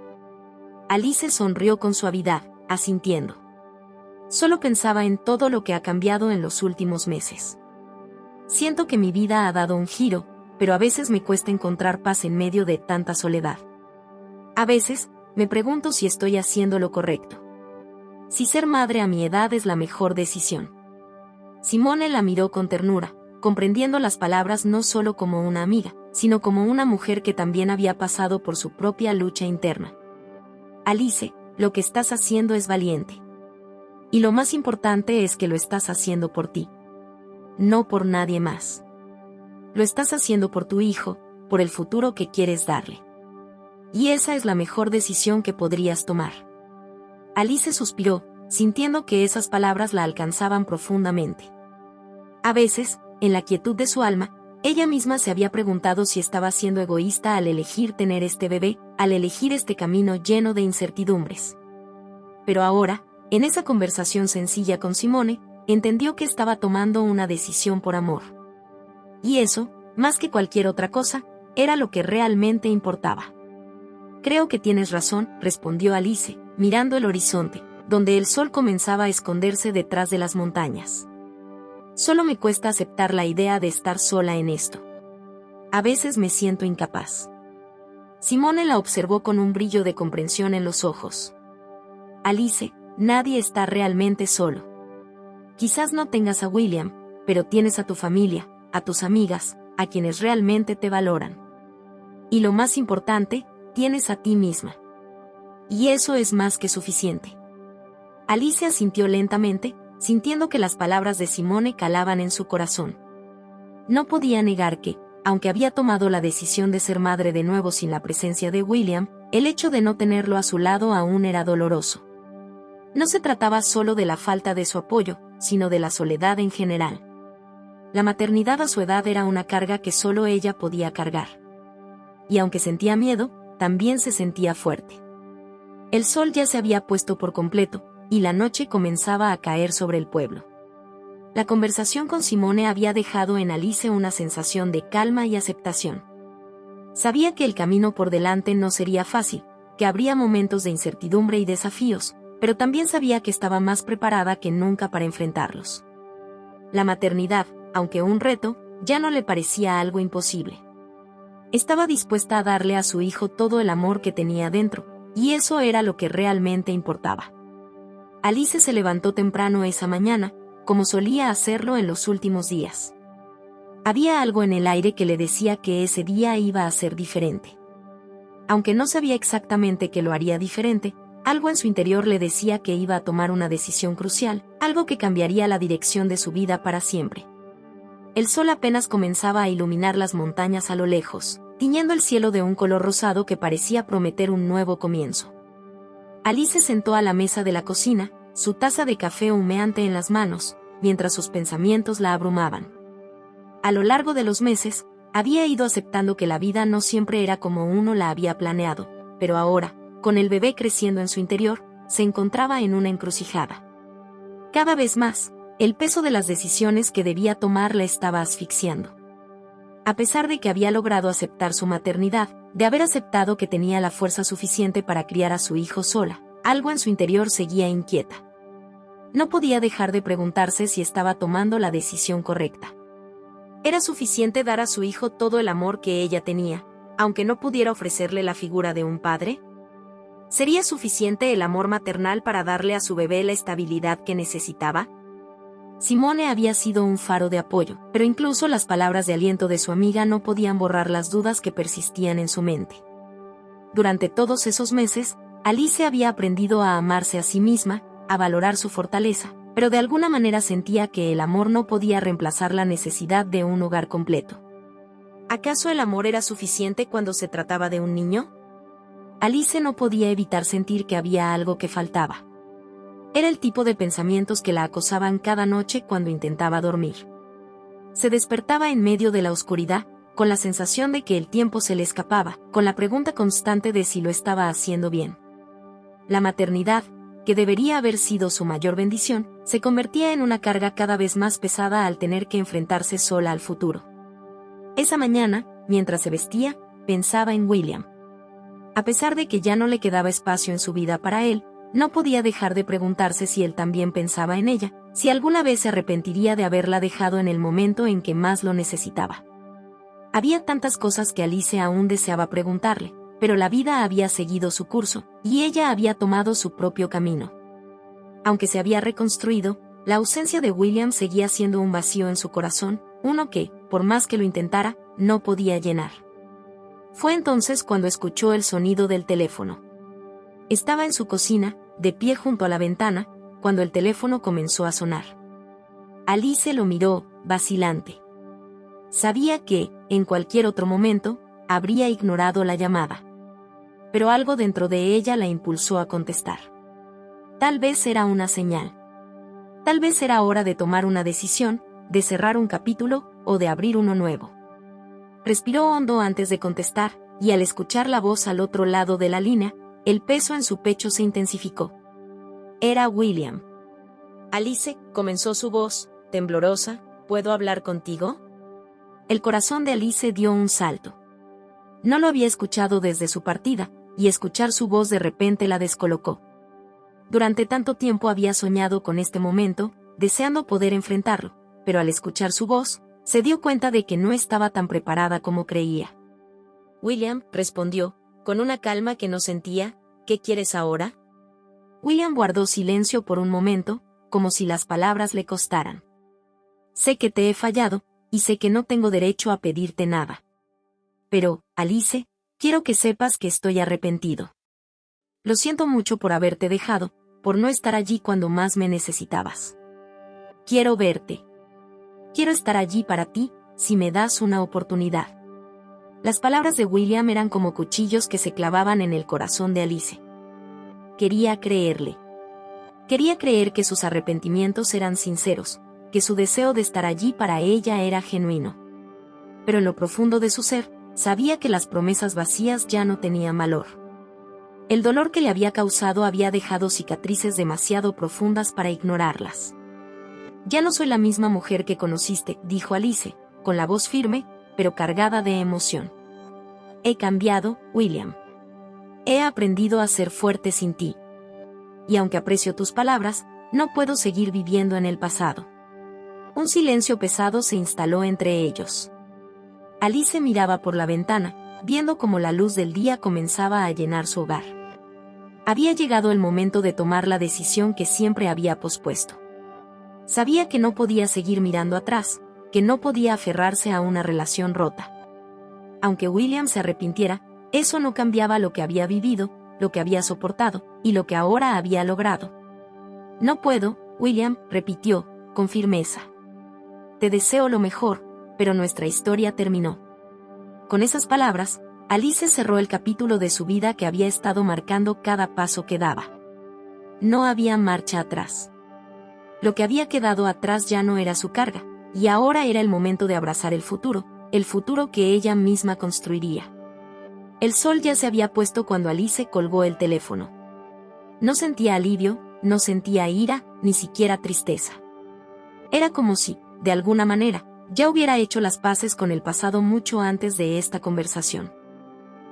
Alice sonrió con suavidad, asintiendo. Solo pensaba en todo lo que ha cambiado en los últimos meses. Siento que mi vida ha dado un giro, pero a veces me cuesta encontrar paz en medio de tanta soledad. A veces, me pregunto si estoy haciendo lo correcto. Si ser madre a mi edad es la mejor decisión. Simone la miró con ternura, comprendiendo las palabras no solo como una amiga, sino como una mujer que también había pasado por su propia lucha interna. Alice, lo que estás haciendo es valiente. Y lo más importante es que lo estás haciendo por ti. No por nadie más. Lo estás haciendo por tu hijo, por el futuro que quieres darle. Y esa es la mejor decisión que podrías tomar. Alice suspiró, sintiendo que esas palabras la alcanzaban profundamente. A veces, en la quietud de su alma, ella misma se había preguntado si estaba siendo egoísta al elegir tener este bebé, al elegir este camino lleno de incertidumbres. Pero ahora, en esa conversación sencilla con Simone, entendió que estaba tomando una decisión por amor. Y eso, más que cualquier otra cosa, era lo que realmente importaba. Creo que tienes razón, respondió Alice, mirando el horizonte, donde el sol comenzaba a esconderse detrás de las montañas. Solo me cuesta aceptar la idea de estar sola en esto. A veces me siento incapaz. Simone la observó con un brillo de comprensión en los ojos. Alice, nadie está realmente solo. Quizás no tengas a William, pero tienes a tu familia, a tus amigas, a quienes realmente te valoran. Y lo más importante, tienes a ti misma. Y eso es más que suficiente. Alice asintió lentamente, sintiendo que las palabras de Simone calaban en su corazón. No podía negar que, aunque había tomado la decisión de ser madre de nuevo sin la presencia de William, el hecho de no tenerlo a su lado aún era doloroso. No se trataba solo de la falta de su apoyo, sino de la soledad en general. La maternidad a su edad era una carga que solo ella podía cargar. Y aunque sentía miedo, también se sentía fuerte. El sol ya se había puesto por completo, y la noche comenzaba a caer sobre el pueblo. La conversación con Simone había dejado en Alice una sensación de calma y aceptación. Sabía que el camino por delante no sería fácil, que habría momentos de incertidumbre y desafíos, pero también sabía que estaba más preparada que nunca para enfrentarlos. La maternidad, aunque un reto, ya no le parecía algo imposible. Estaba dispuesta a darle a su hijo todo el amor que tenía dentro, y eso era lo que realmente importaba. Alice se levantó temprano esa mañana, como solía hacerlo en los últimos días. Había algo en el aire que le decía que ese día iba a ser diferente. Aunque no sabía exactamente qué lo haría diferente, algo en su interior le decía que iba a tomar una decisión crucial, algo que cambiaría la dirección de su vida para siempre. El sol apenas comenzaba a iluminar las montañas a lo lejos, tiñendo el cielo de un color rosado que parecía prometer un nuevo comienzo. Alice se sentó a la mesa de la cocina, su taza de café humeante en las manos, mientras sus pensamientos la abrumaban. A lo largo de los meses, había ido aceptando que la vida no siempre era como uno la había planeado, pero ahora, con el bebé creciendo en su interior, se encontraba en una encrucijada. Cada vez más, el peso de las decisiones que debía tomar la estaba asfixiando. A pesar de que había logrado aceptar su maternidad, de haber aceptado que tenía la fuerza suficiente para criar a su hijo sola, algo en su interior seguía inquieta. No podía dejar de preguntarse si estaba tomando la decisión correcta. Era suficiente dar a su hijo todo el amor que ella tenía, aunque no pudiera ofrecerle la figura de un padre. ¿Sería suficiente el amor maternal para darle a su bebé la estabilidad que necesitaba? Simone había sido un faro de apoyo, pero incluso las palabras de aliento de su amiga no podían borrar las dudas que persistían en su mente. Durante todos esos meses, Alice había aprendido a amarse a sí misma, a valorar su fortaleza, pero de alguna manera sentía que el amor no podía reemplazar la necesidad de un hogar completo. ¿Acaso el amor era suficiente cuando se trataba de un niño? Alice no podía evitar sentir que había algo que faltaba. Era el tipo de pensamientos que la acosaban cada noche cuando intentaba dormir. Se despertaba en medio de la oscuridad, con la sensación de que el tiempo se le escapaba, con la pregunta constante de si lo estaba haciendo bien. La maternidad, que debería haber sido su mayor bendición, se convertía en una carga cada vez más pesada al tener que enfrentarse sola al futuro. Esa mañana, mientras se vestía, pensaba en William. A pesar de que ya no le quedaba espacio en su vida para él, no podía dejar de preguntarse si él también pensaba en ella, si alguna vez se arrepentiría de haberla dejado en el momento en que más lo necesitaba. Había tantas cosas que Alice aún deseaba preguntarle, pero la vida había seguido su curso, y ella había tomado su propio camino. Aunque se había reconstruido, la ausencia de William seguía siendo un vacío en su corazón, uno que, por más que lo intentara, no podía llenar. Fue entonces cuando escuchó el sonido del teléfono. Estaba en su cocina, de pie junto a la ventana, cuando el teléfono comenzó a sonar. Alice lo miró, vacilante. Sabía que, en cualquier otro momento, habría ignorado la llamada. Pero algo dentro de ella la impulsó a contestar. Tal vez era una señal. Tal vez era hora de tomar una decisión, de cerrar un capítulo, o de abrir uno nuevo. Respiró hondo antes de contestar, y al escuchar la voz al otro lado de la línea, el peso en su pecho se intensificó. Era William. Alice, comenzó su voz, temblorosa, ¿puedo hablar contigo? El corazón de Alice dio un salto. No lo había escuchado desde su partida, y escuchar su voz de repente la descolocó. Durante tanto tiempo había soñado con este momento, deseando poder enfrentarlo, pero al escuchar su voz, se dio cuenta de que no estaba tan preparada como creía. William, respondió, con una calma que no sentía, ¿qué quieres ahora? William guardó silencio por un momento, como si las palabras le costaran. Sé que te he fallado, y sé que no tengo derecho a pedirte nada. Pero, Alice, quiero que sepas que estoy arrepentido. Lo siento mucho por haberte dejado, por no estar allí cuando más me necesitabas. Quiero verte. Quiero estar allí para ti, si me das una oportunidad. Las palabras de William eran como cuchillos que se clavaban en el corazón de Alice. Quería creerle. Quería creer que sus arrepentimientos eran sinceros, que su deseo de estar allí para ella era genuino. Pero en lo profundo de su ser, sabía que las promesas vacías ya no tenían valor. El dolor que le había causado había dejado cicatrices demasiado profundas para ignorarlas. Ya no soy la misma mujer que conociste, dijo Alice, con la voz firme, pero cargada de emoción. He cambiado, William. He aprendido a ser fuerte sin ti. Y aunque aprecio tus palabras, no puedo seguir viviendo en el pasado. Un silencio pesado se instaló entre ellos. Alice miraba por la ventana, viendo cómo la luz del día comenzaba a llenar su hogar. Había llegado el momento de tomar la decisión que siempre había pospuesto. Sabía que no podía seguir mirando atrás, que no podía aferrarse a una relación rota. Aunque William se arrepintiera, eso no cambiaba lo que había vivido, lo que había soportado, y lo que ahora había logrado. No puedo, William, repitió, con firmeza. Te deseo lo mejor, pero nuestra historia terminó. Con esas palabras, Alice cerró el capítulo de su vida que había estado marcando cada paso que daba. No había marcha atrás. Lo que había quedado atrás ya no era su carga, y ahora era el momento de abrazar el futuro que ella misma construiría. El sol ya se había puesto cuando Alice colgó el teléfono. No sentía alivio, no sentía ira, ni siquiera tristeza. Era como si, de alguna manera, ya hubiera hecho las paces con el pasado mucho antes de esta conversación.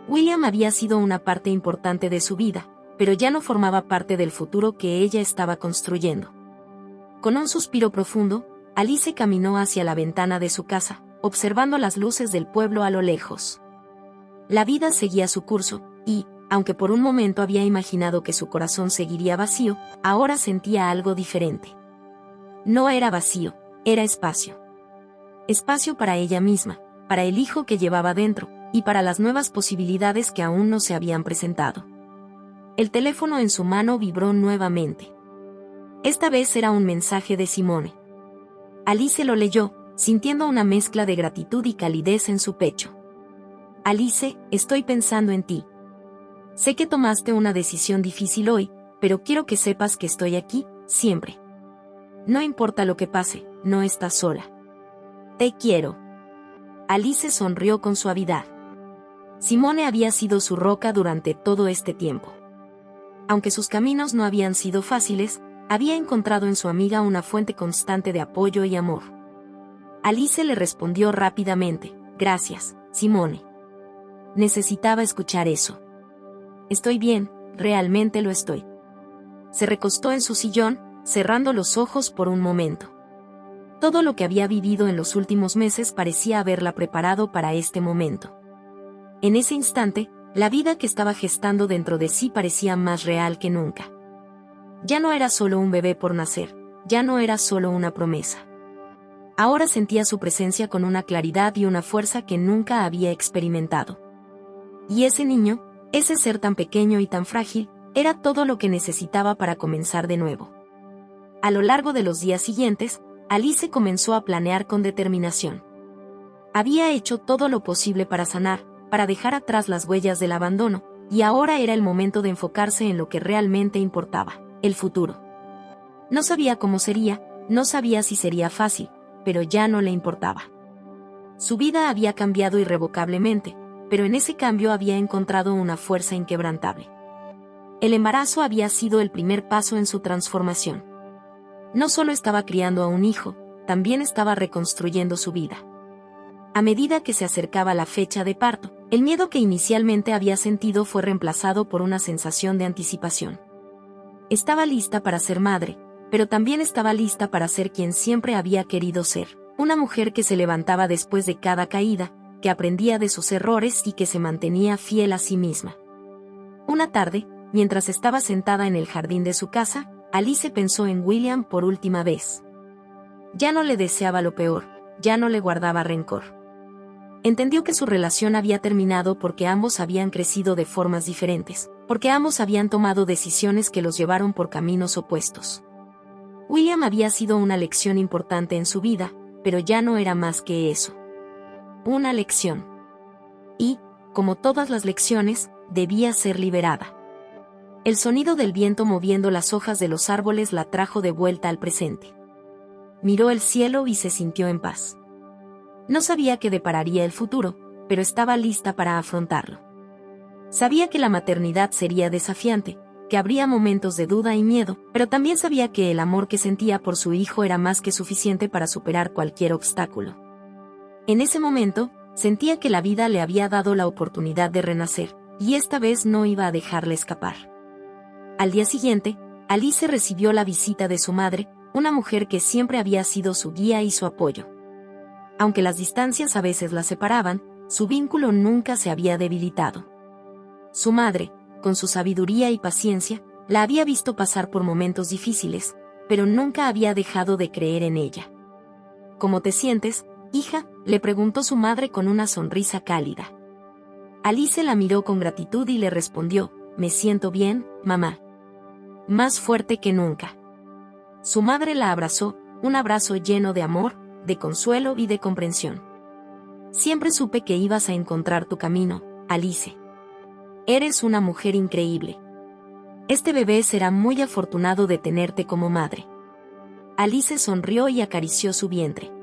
William había sido una parte importante de su vida, pero ya no formaba parte del futuro que ella estaba construyendo. Con un suspiro profundo, Alice caminó hacia la ventana de su casa, observando las luces del pueblo a lo lejos. La vida seguía su curso, y, aunque por un momento había imaginado que su corazón seguiría vacío, ahora sentía algo diferente. No era vacío, era espacio. Espacio para ella misma, para el hijo que llevaba dentro, y para las nuevas posibilidades que aún no se habían presentado. El teléfono en su mano vibró nuevamente. Esta vez era un mensaje de Simone. Alice lo leyó, sintiendo una mezcla de gratitud y calidez en su pecho. Alice, estoy pensando en ti. Sé que tomaste una decisión difícil hoy, pero quiero que sepas que estoy aquí, siempre. No importa lo que pase, no estás sola. Te quiero. Alice sonrió con suavidad. Simone había sido su roca durante todo este tiempo. Aunque sus caminos no habían sido fáciles, había encontrado en su amiga una fuente constante de apoyo y amor. Alice le respondió rápidamente, gracias, Simone. Necesitaba escuchar eso. Estoy bien, realmente lo estoy. Se recostó en su sillón, cerrando los ojos por un momento. Todo lo que había vivido en los últimos meses parecía haberla preparado para este momento. En ese instante, la vida que estaba gestando dentro de sí parecía más real que nunca. Ya no era solo un bebé por nacer, ya no era solo una promesa. Ahora sentía su presencia con una claridad y una fuerza que nunca había experimentado. Y ese niño, ese ser tan pequeño y tan frágil, era todo lo que necesitaba para comenzar de nuevo. A lo largo de los días siguientes, Alice comenzó a planear con determinación. Había hecho todo lo posible para sanar, para dejar atrás las huellas del abandono, y ahora era el momento de enfocarse en lo que realmente importaba, el futuro. No sabía cómo sería, no sabía si sería fácil, pero ya no le importaba. Su vida había cambiado irrevocablemente, pero en ese cambio había encontrado una fuerza inquebrantable. El embarazo había sido el primer paso en su transformación. No solo estaba criando a un hijo, también estaba reconstruyendo su vida. A medida que se acercaba la fecha de parto, el miedo que inicialmente había sentido fue reemplazado por una sensación de anticipación. Estaba lista para ser madre, pero también estaba lista para ser quien siempre había querido ser, una mujer que se levantaba después de cada caída, que aprendía de sus errores y que se mantenía fiel a sí misma. Una tarde, mientras estaba sentada en el jardín de su casa, Alice pensó en William por última vez. Ya no le deseaba lo peor, ya no le guardaba rencor. Entendió que su relación había terminado porque ambos habían crecido de formas diferentes, porque ambos habían tomado decisiones que los llevaron por caminos opuestos. William había sido una lección importante en su vida, pero ya no era más que eso. Una lección. Y, como todas las lecciones, debía ser liberada. El sonido del viento moviendo las hojas de los árboles la trajo de vuelta al presente. Miró el cielo y se sintió en paz. No sabía qué depararía el futuro, pero estaba lista para afrontarlo. Sabía que la maternidad sería desafiante, que habría momentos de duda y miedo, pero también sabía que el amor que sentía por su hijo era más que suficiente para superar cualquier obstáculo. En ese momento, sentía que la vida le había dado la oportunidad de renacer, y esta vez no iba a dejarle escapar. Al día siguiente, Alice recibió la visita de su madre, una mujer que siempre había sido su guía y su apoyo. Aunque las distancias a veces la separaban, su vínculo nunca se había debilitado. Su madre, con su sabiduría y paciencia, la había visto pasar por momentos difíciles, pero nunca había dejado de creer en ella. ¿Cómo te sientes, hija?, le preguntó su madre con una sonrisa cálida. Alice la miró con gratitud y le respondió, me siento bien, mamá. Más fuerte que nunca. Su madre la abrazó, un abrazo lleno de amor, de consuelo y de comprensión. Siempre supe que ibas a encontrar tu camino, Alice. Eres una mujer increíble. Este bebé será muy afortunado de tenerte como madre. Alice sonrió y acarició su vientre.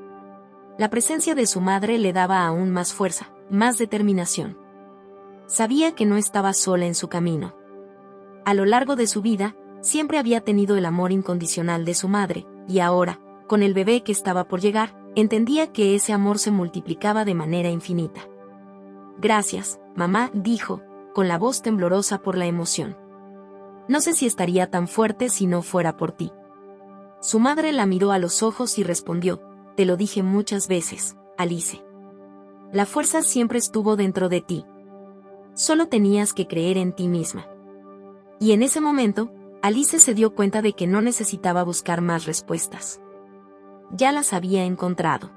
La presencia de su madre le daba aún más fuerza, más determinación. Sabía que no estaba sola en su camino. A lo largo de su vida, siempre había tenido el amor incondicional de su madre, y ahora, con el bebé que estaba por llegar, entendía que ese amor se multiplicaba de manera infinita. Gracias, mamá, dijo, con la voz temblorosa por la emoción. No sé si estaría tan fuerte si no fuera por ti. Su madre la miró a los ojos y respondió, te lo dije muchas veces, Alice. La fuerza siempre estuvo dentro de ti. Solo tenías que creer en ti misma. Y en ese momento, Alice se dio cuenta de que no necesitaba buscar más respuestas. Ya las había encontrado.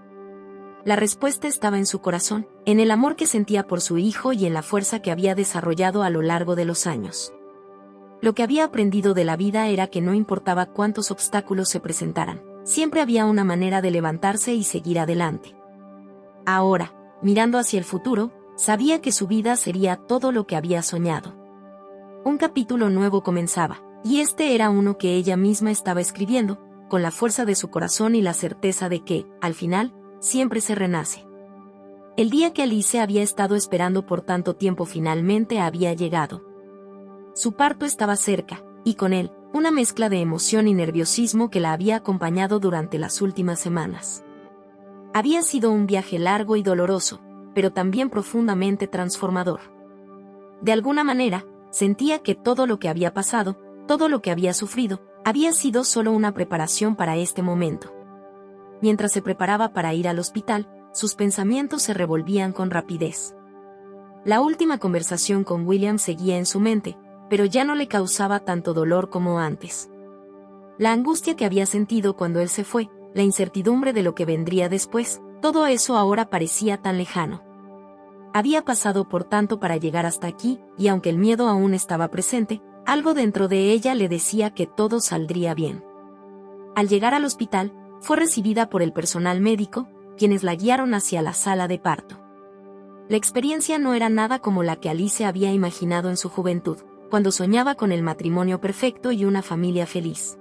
La respuesta estaba en su corazón, en el amor que sentía por su hijo y en la fuerza que había desarrollado a lo largo de los años. Lo que había aprendido de la vida era que no importaba cuántos obstáculos se presentaran, siempre había una manera de levantarse y seguir adelante. Ahora, mirando hacia el futuro, sabía que su vida sería todo lo que había soñado. Un capítulo nuevo comenzaba, y este era uno que ella misma estaba escribiendo, con la fuerza de su corazón y la certeza de que, al final, siempre se renace. El día que Alice había estado esperando por tanto tiempo finalmente había llegado. Su parto estaba cerca, y con él, una mezcla de emoción y nerviosismo que la había acompañado durante las últimas semanas. Había sido un viaje largo y doloroso, pero también profundamente transformador. De alguna manera, sentía que todo lo que había pasado, todo lo que había sufrido, había sido solo una preparación para este momento. Mientras se preparaba para ir al hospital, sus pensamientos se revolvían con rapidez. La última conversación con William seguía en su mente, pero ya no le causaba tanto dolor como antes. La angustia que había sentido cuando él se fue, la incertidumbre de lo que vendría después, todo eso ahora parecía tan lejano. Había pasado por tanto para llegar hasta aquí, y aunque el miedo aún estaba presente, algo dentro de ella le decía que todo saldría bien. Al llegar al hospital, fue recibida por el personal médico, quienes la guiaron hacia la sala de parto. La experiencia no era nada como la que Alice había imaginado en su juventud, cuando soñaba con el matrimonio perfecto y una familia feliz.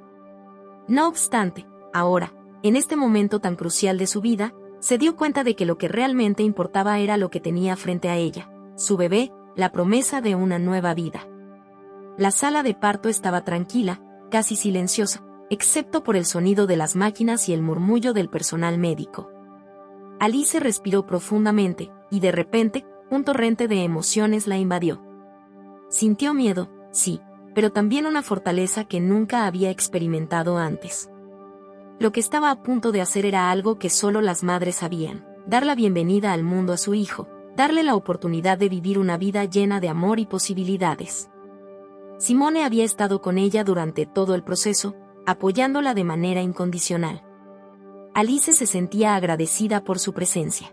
No obstante, ahora, en este momento tan crucial de su vida, se dio cuenta de que lo que realmente importaba era lo que tenía frente a ella, su bebé, la promesa de una nueva vida. La sala de parto estaba tranquila, casi silenciosa, excepto por el sonido de las máquinas y el murmullo del personal médico. Alice respiró profundamente, y de repente, un torrente de emociones la invadió. Sintió miedo, sí, pero también una fortaleza que nunca había experimentado antes. Lo que estaba a punto de hacer era algo que solo las madres sabían: dar la bienvenida al mundo a su hijo, darle la oportunidad de vivir una vida llena de amor y posibilidades. Simone había estado con ella durante todo el proceso, apoyándola de manera incondicional. Alice se sentía agradecida por su presencia.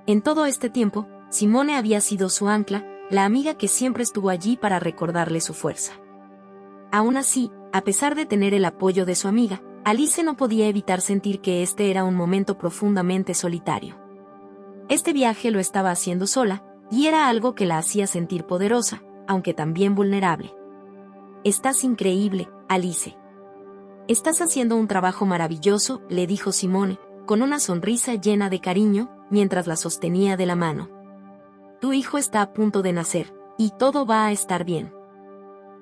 En todo este tiempo, Simone había sido su ancla, la amiga que siempre estuvo allí para recordarle su fuerza. Aún así, a pesar de tener el apoyo de su amiga, Alice no podía evitar sentir que este era un momento profundamente solitario. Este viaje lo estaba haciendo sola, y era algo que la hacía sentir poderosa, aunque también vulnerable. «Estás increíble, Alice. Estás haciendo un trabajo maravilloso», le dijo Simone, con una sonrisa llena de cariño, mientras la sostenía de la mano. «Tu hijo está a punto de nacer, y todo va a estar bien».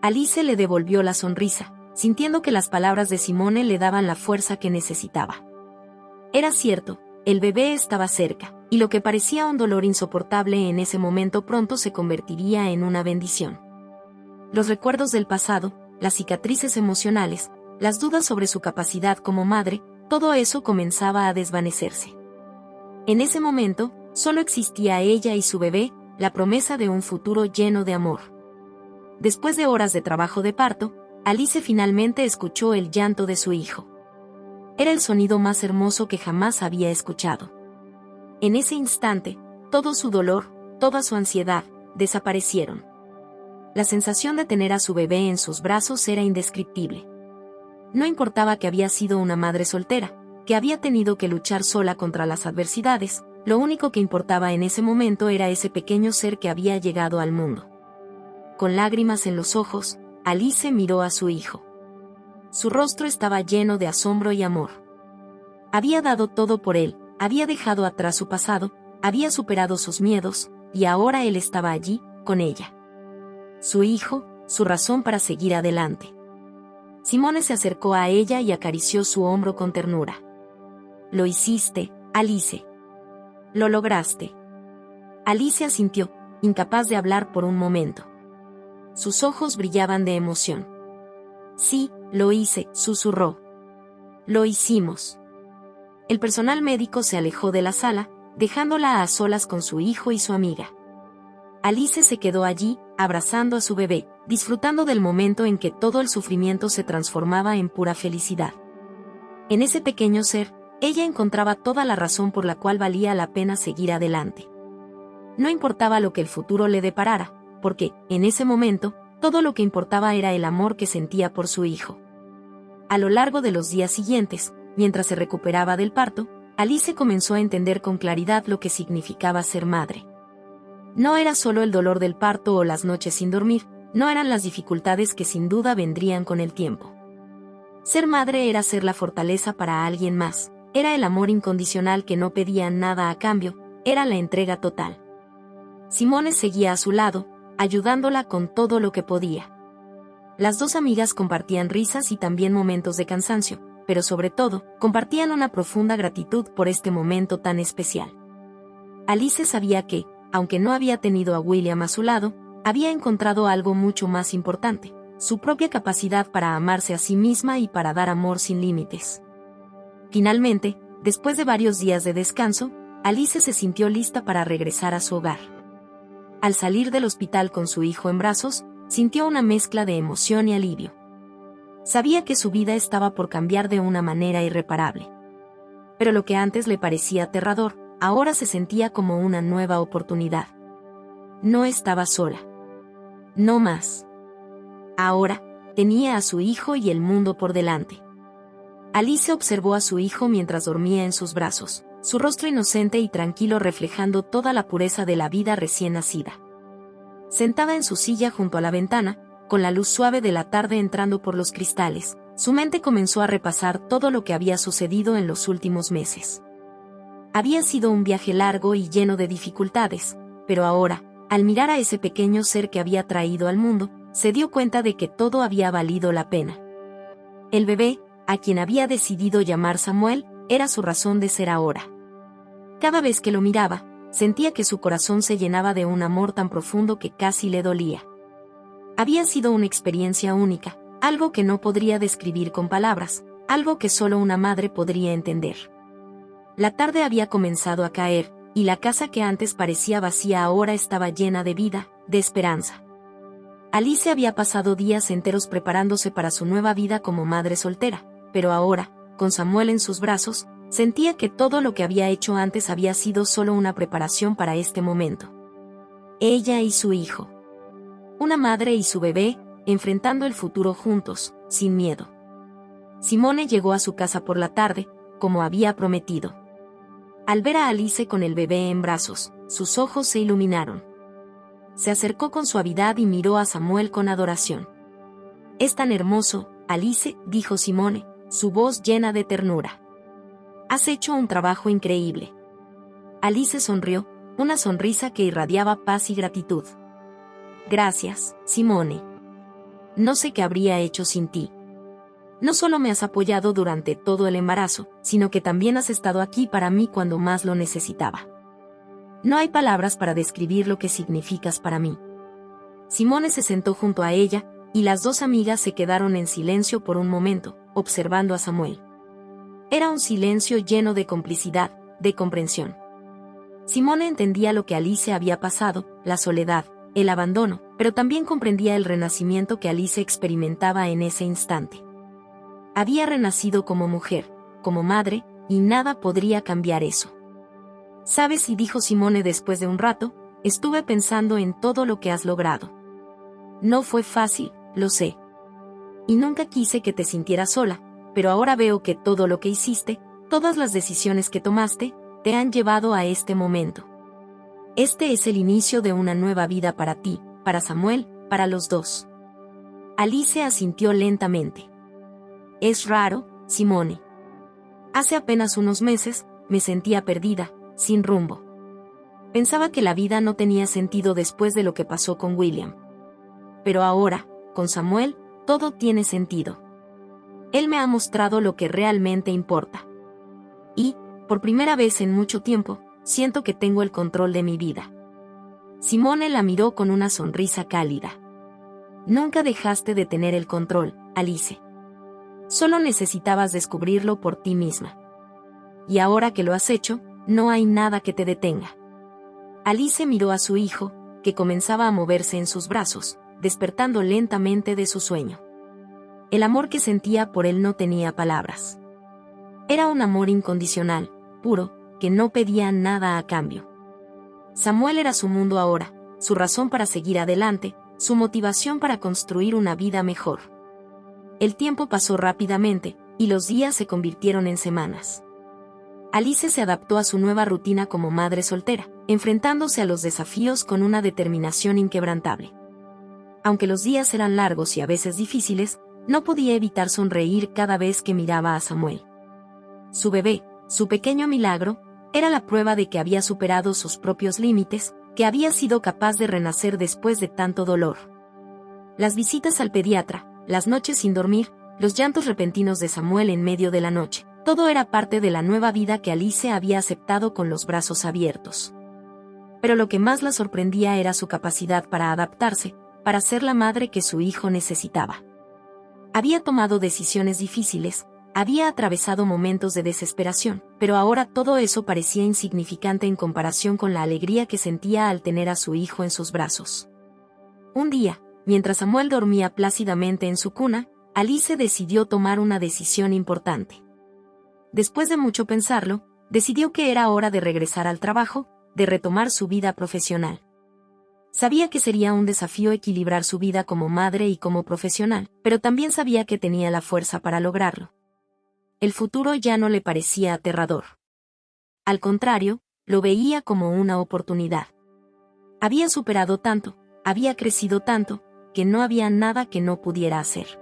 Alice le devolvió la sonrisa, sintiendo que las palabras de Simone le daban la fuerza que necesitaba. Era cierto, el bebé estaba cerca, y lo que parecía un dolor insoportable en ese momento pronto se convertiría en una bendición. Los recuerdos del pasado, las cicatrices emocionales, las dudas sobre su capacidad como madre, todo eso comenzaba a desvanecerse. En ese momento, solo existía ella y su bebé, la promesa de un futuro lleno de amor. Después de horas de trabajo de parto, Alice finalmente escuchó el llanto de su hijo. Era el sonido más hermoso que jamás había escuchado. En ese instante, todo su dolor, toda su ansiedad, desaparecieron. La sensación de tener a su bebé en sus brazos era indescriptible. No importaba que había sido una madre soltera, que había tenido que luchar sola contra las adversidades, lo único que importaba en ese momento era ese pequeño ser que había llegado al mundo. Con lágrimas en los ojos, Alice miró a su hijo. Su rostro estaba lleno de asombro y amor. Había dado todo por él, había dejado atrás su pasado, había superado sus miedos, y ahora él estaba allí, con ella. Su hijo, su razón para seguir adelante. Simone se acercó a ella y acarició su hombro con ternura. «Lo hiciste, Alice. Lo lograste». Alice asintió, incapaz de hablar por un momento. Sus ojos brillaban de emoción. «Sí, lo hice», susurró. «Lo hicimos». El personal médico se alejó de la sala, dejándola a solas con su hijo y su amiga. Alice se quedó allí, abrazando a su bebé, disfrutando del momento en que todo el sufrimiento se transformaba en pura felicidad. En ese pequeño ser, ella encontraba toda la razón por la cual valía la pena seguir adelante. No importaba lo que el futuro le deparara, porque, en ese momento, todo lo que importaba era el amor que sentía por su hijo. A lo largo de los días siguientes, mientras se recuperaba del parto, Alice comenzó a entender con claridad lo que significaba ser madre. No era solo el dolor del parto o las noches sin dormir, no eran las dificultades que sin duda vendrían con el tiempo. Ser madre era ser la fortaleza para alguien más, era el amor incondicional que no pedía nada a cambio, era la entrega total. Simone seguía a su lado, ayudándola con todo lo que podía. Las dos amigas compartían risas y también momentos de cansancio, pero sobre todo, compartían una profunda gratitud por este momento tan especial. Alice sabía que, aunque no había tenido a William a su lado, había encontrado algo mucho más importante, su propia capacidad para amarse a sí misma y para dar amor sin límites. Finalmente, después de varios días de descanso, Alice se sintió lista para regresar a su hogar. Al salir del hospital con su hijo en brazos, sintió una mezcla de emoción y alivio. Sabía que su vida estaba por cambiar de una manera irreparable. Pero lo que antes le parecía aterrador, ahora se sentía como una nueva oportunidad. No estaba sola. No más. Ahora, tenía a su hijo y el mundo por delante. Alice observó a su hijo mientras dormía en sus brazos, su rostro inocente y tranquilo reflejando toda la pureza de la vida recién nacida. Sentada en su silla junto a la ventana, con la luz suave de la tarde entrando por los cristales, su mente comenzó a repasar todo lo que había sucedido en los últimos meses. Había sido un viaje largo y lleno de dificultades, pero ahora, al mirar a ese pequeño ser que había traído al mundo, se dio cuenta de que todo había valido la pena. El bebé, a quien había decidido llamar Samuel, era su razón de ser ahora. Cada vez que lo miraba, sentía que su corazón se llenaba de un amor tan profundo que casi le dolía. Había sido una experiencia única, algo que no podría describir con palabras, algo que solo una madre podría entender. La tarde había comenzado a caer, y la casa que antes parecía vacía ahora estaba llena de vida, de esperanza. Alice había pasado días enteros preparándose para su nueva vida como madre soltera, pero ahora, con Samuel en sus brazos, sentía que todo lo que había hecho antes había sido solo una preparación para este momento. Ella y su hijo. Una madre y su bebé, enfrentando el futuro juntos, sin miedo. Simone llegó a su casa por la tarde, como había prometido. Al ver a Alice con el bebé en brazos, sus ojos se iluminaron. Se acercó con suavidad y miró a Samuel con adoración. «Es tan hermoso, Alice», dijo Simone, su voz llena de ternura. «Has hecho un trabajo increíble». Alice sonrió, una sonrisa que irradiaba paz y gratitud. «Gracias, Simone. No sé qué habría hecho sin ti. No solo me has apoyado durante todo el embarazo, sino que también has estado aquí para mí cuando más lo necesitaba. No hay palabras para describir lo que significas para mí». Simone se sentó junto a ella, y las dos amigas se quedaron en silencio por un momento, observando a Samuel. Era un silencio lleno de complicidad, de comprensión. Simone entendía lo que Alice había pasado, la soledad, el abandono, pero también comprendía el renacimiento que Alice experimentaba en ese instante. Había renacido como mujer, como madre, y nada podría cambiar eso. «¿Sabes?», y dijo Simone después de un rato, «estuve pensando en todo lo que has logrado. No fue fácil, lo sé. Y nunca quise que te sintieras sola, pero ahora veo que todo lo que hiciste, todas las decisiones que tomaste, te han llevado a este momento. Este es el inicio de una nueva vida para ti, para Samuel, para los dos». Alice asintió lentamente. «Es raro, Simone. Hace apenas unos meses, me sentía perdida, sin rumbo. Pensaba que la vida no tenía sentido después de lo que pasó con William. Pero ahora, con Samuel, todo tiene sentido. Él me ha mostrado lo que realmente importa. Y, por primera vez en mucho tiempo, siento que tengo el control de mi vida». Simone la miró con una sonrisa cálida. «Nunca dejaste de tener el control, Alice. Solo necesitabas descubrirlo por ti misma. Y ahora que lo has hecho, no hay nada que te detenga. Alice miró a su hijo, que comenzaba a moverse en sus brazos, despertando lentamente de su sueño. El amor que sentía por él no tenía palabras. Era un amor incondicional, puro, que no pedía nada a cambio. Samuel era su mundo ahora, su razón para seguir adelante, su motivación para construir una vida mejor. El tiempo pasó rápidamente, y los días se convirtieron en semanas. Alice se adaptó a su nueva rutina como madre soltera, enfrentándose a los desafíos con una determinación inquebrantable. Aunque los días eran largos y a veces difíciles, no podía evitar sonreír cada vez que miraba a Samuel. Su bebé, su pequeño milagro, era la prueba de que había superado sus propios límites, que había sido capaz de renacer después de tanto dolor. Las visitas al pediatra, las noches sin dormir, los llantos repentinos de Samuel en medio de la noche, todo era parte de la nueva vida que Alice había aceptado con los brazos abiertos. Pero lo que más la sorprendía era su capacidad para adaptarse, para ser la madre que su hijo necesitaba. Había tomado decisiones difíciles, había atravesado momentos de desesperación, pero ahora todo eso parecía insignificante en comparación con la alegría que sentía al tener a su hijo en sus brazos. Un día, mientras Samuel dormía plácidamente en su cuna, Alice decidió tomar una decisión importante. Después de mucho pensarlo, decidió que era hora de regresar al trabajo, de retomar su vida profesional. Sabía que sería un desafío equilibrar su vida como madre y como profesional, pero también sabía que tenía la fuerza para lograrlo. El futuro ya no le parecía aterrador. Al contrario, lo veía como una oportunidad. Había superado tanto, había crecido tanto, que no había nada que no pudiera hacer.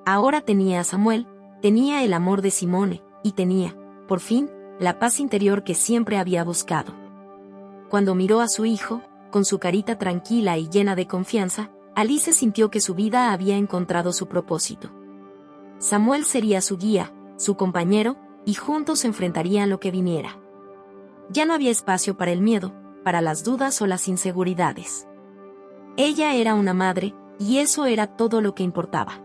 Ahora tenía a Samuel, tenía el amor de Simone, y tenía, por fin, la paz interior que siempre había buscado. Cuando miró a su hijo, con su carita tranquila y llena de confianza, Alice sintió que su vida había encontrado su propósito. Samuel sería su guía, su compañero, y juntos enfrentarían lo que viniera. Ya no había espacio para el miedo, para las dudas o las inseguridades. Ella era una madre, y eso era todo lo que importaba.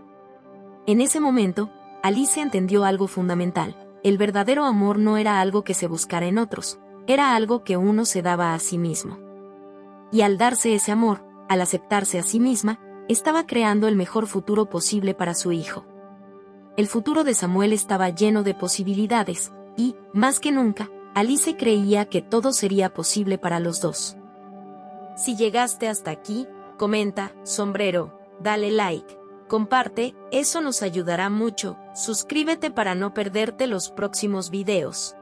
En ese momento, Alice entendió algo fundamental: el verdadero amor no era algo que se buscara en otros, era algo que uno se daba a sí mismo. Y al darse ese amor, al aceptarse a sí misma, estaba creando el mejor futuro posible para su hijo. El futuro de Samuel estaba lleno de posibilidades, y, más que nunca, Alice creía que todo sería posible para los dos. Si llegaste hasta aquí, comenta, sombrero, dale like, comparte, eso nos ayudará mucho, suscríbete para no perderte los próximos videos.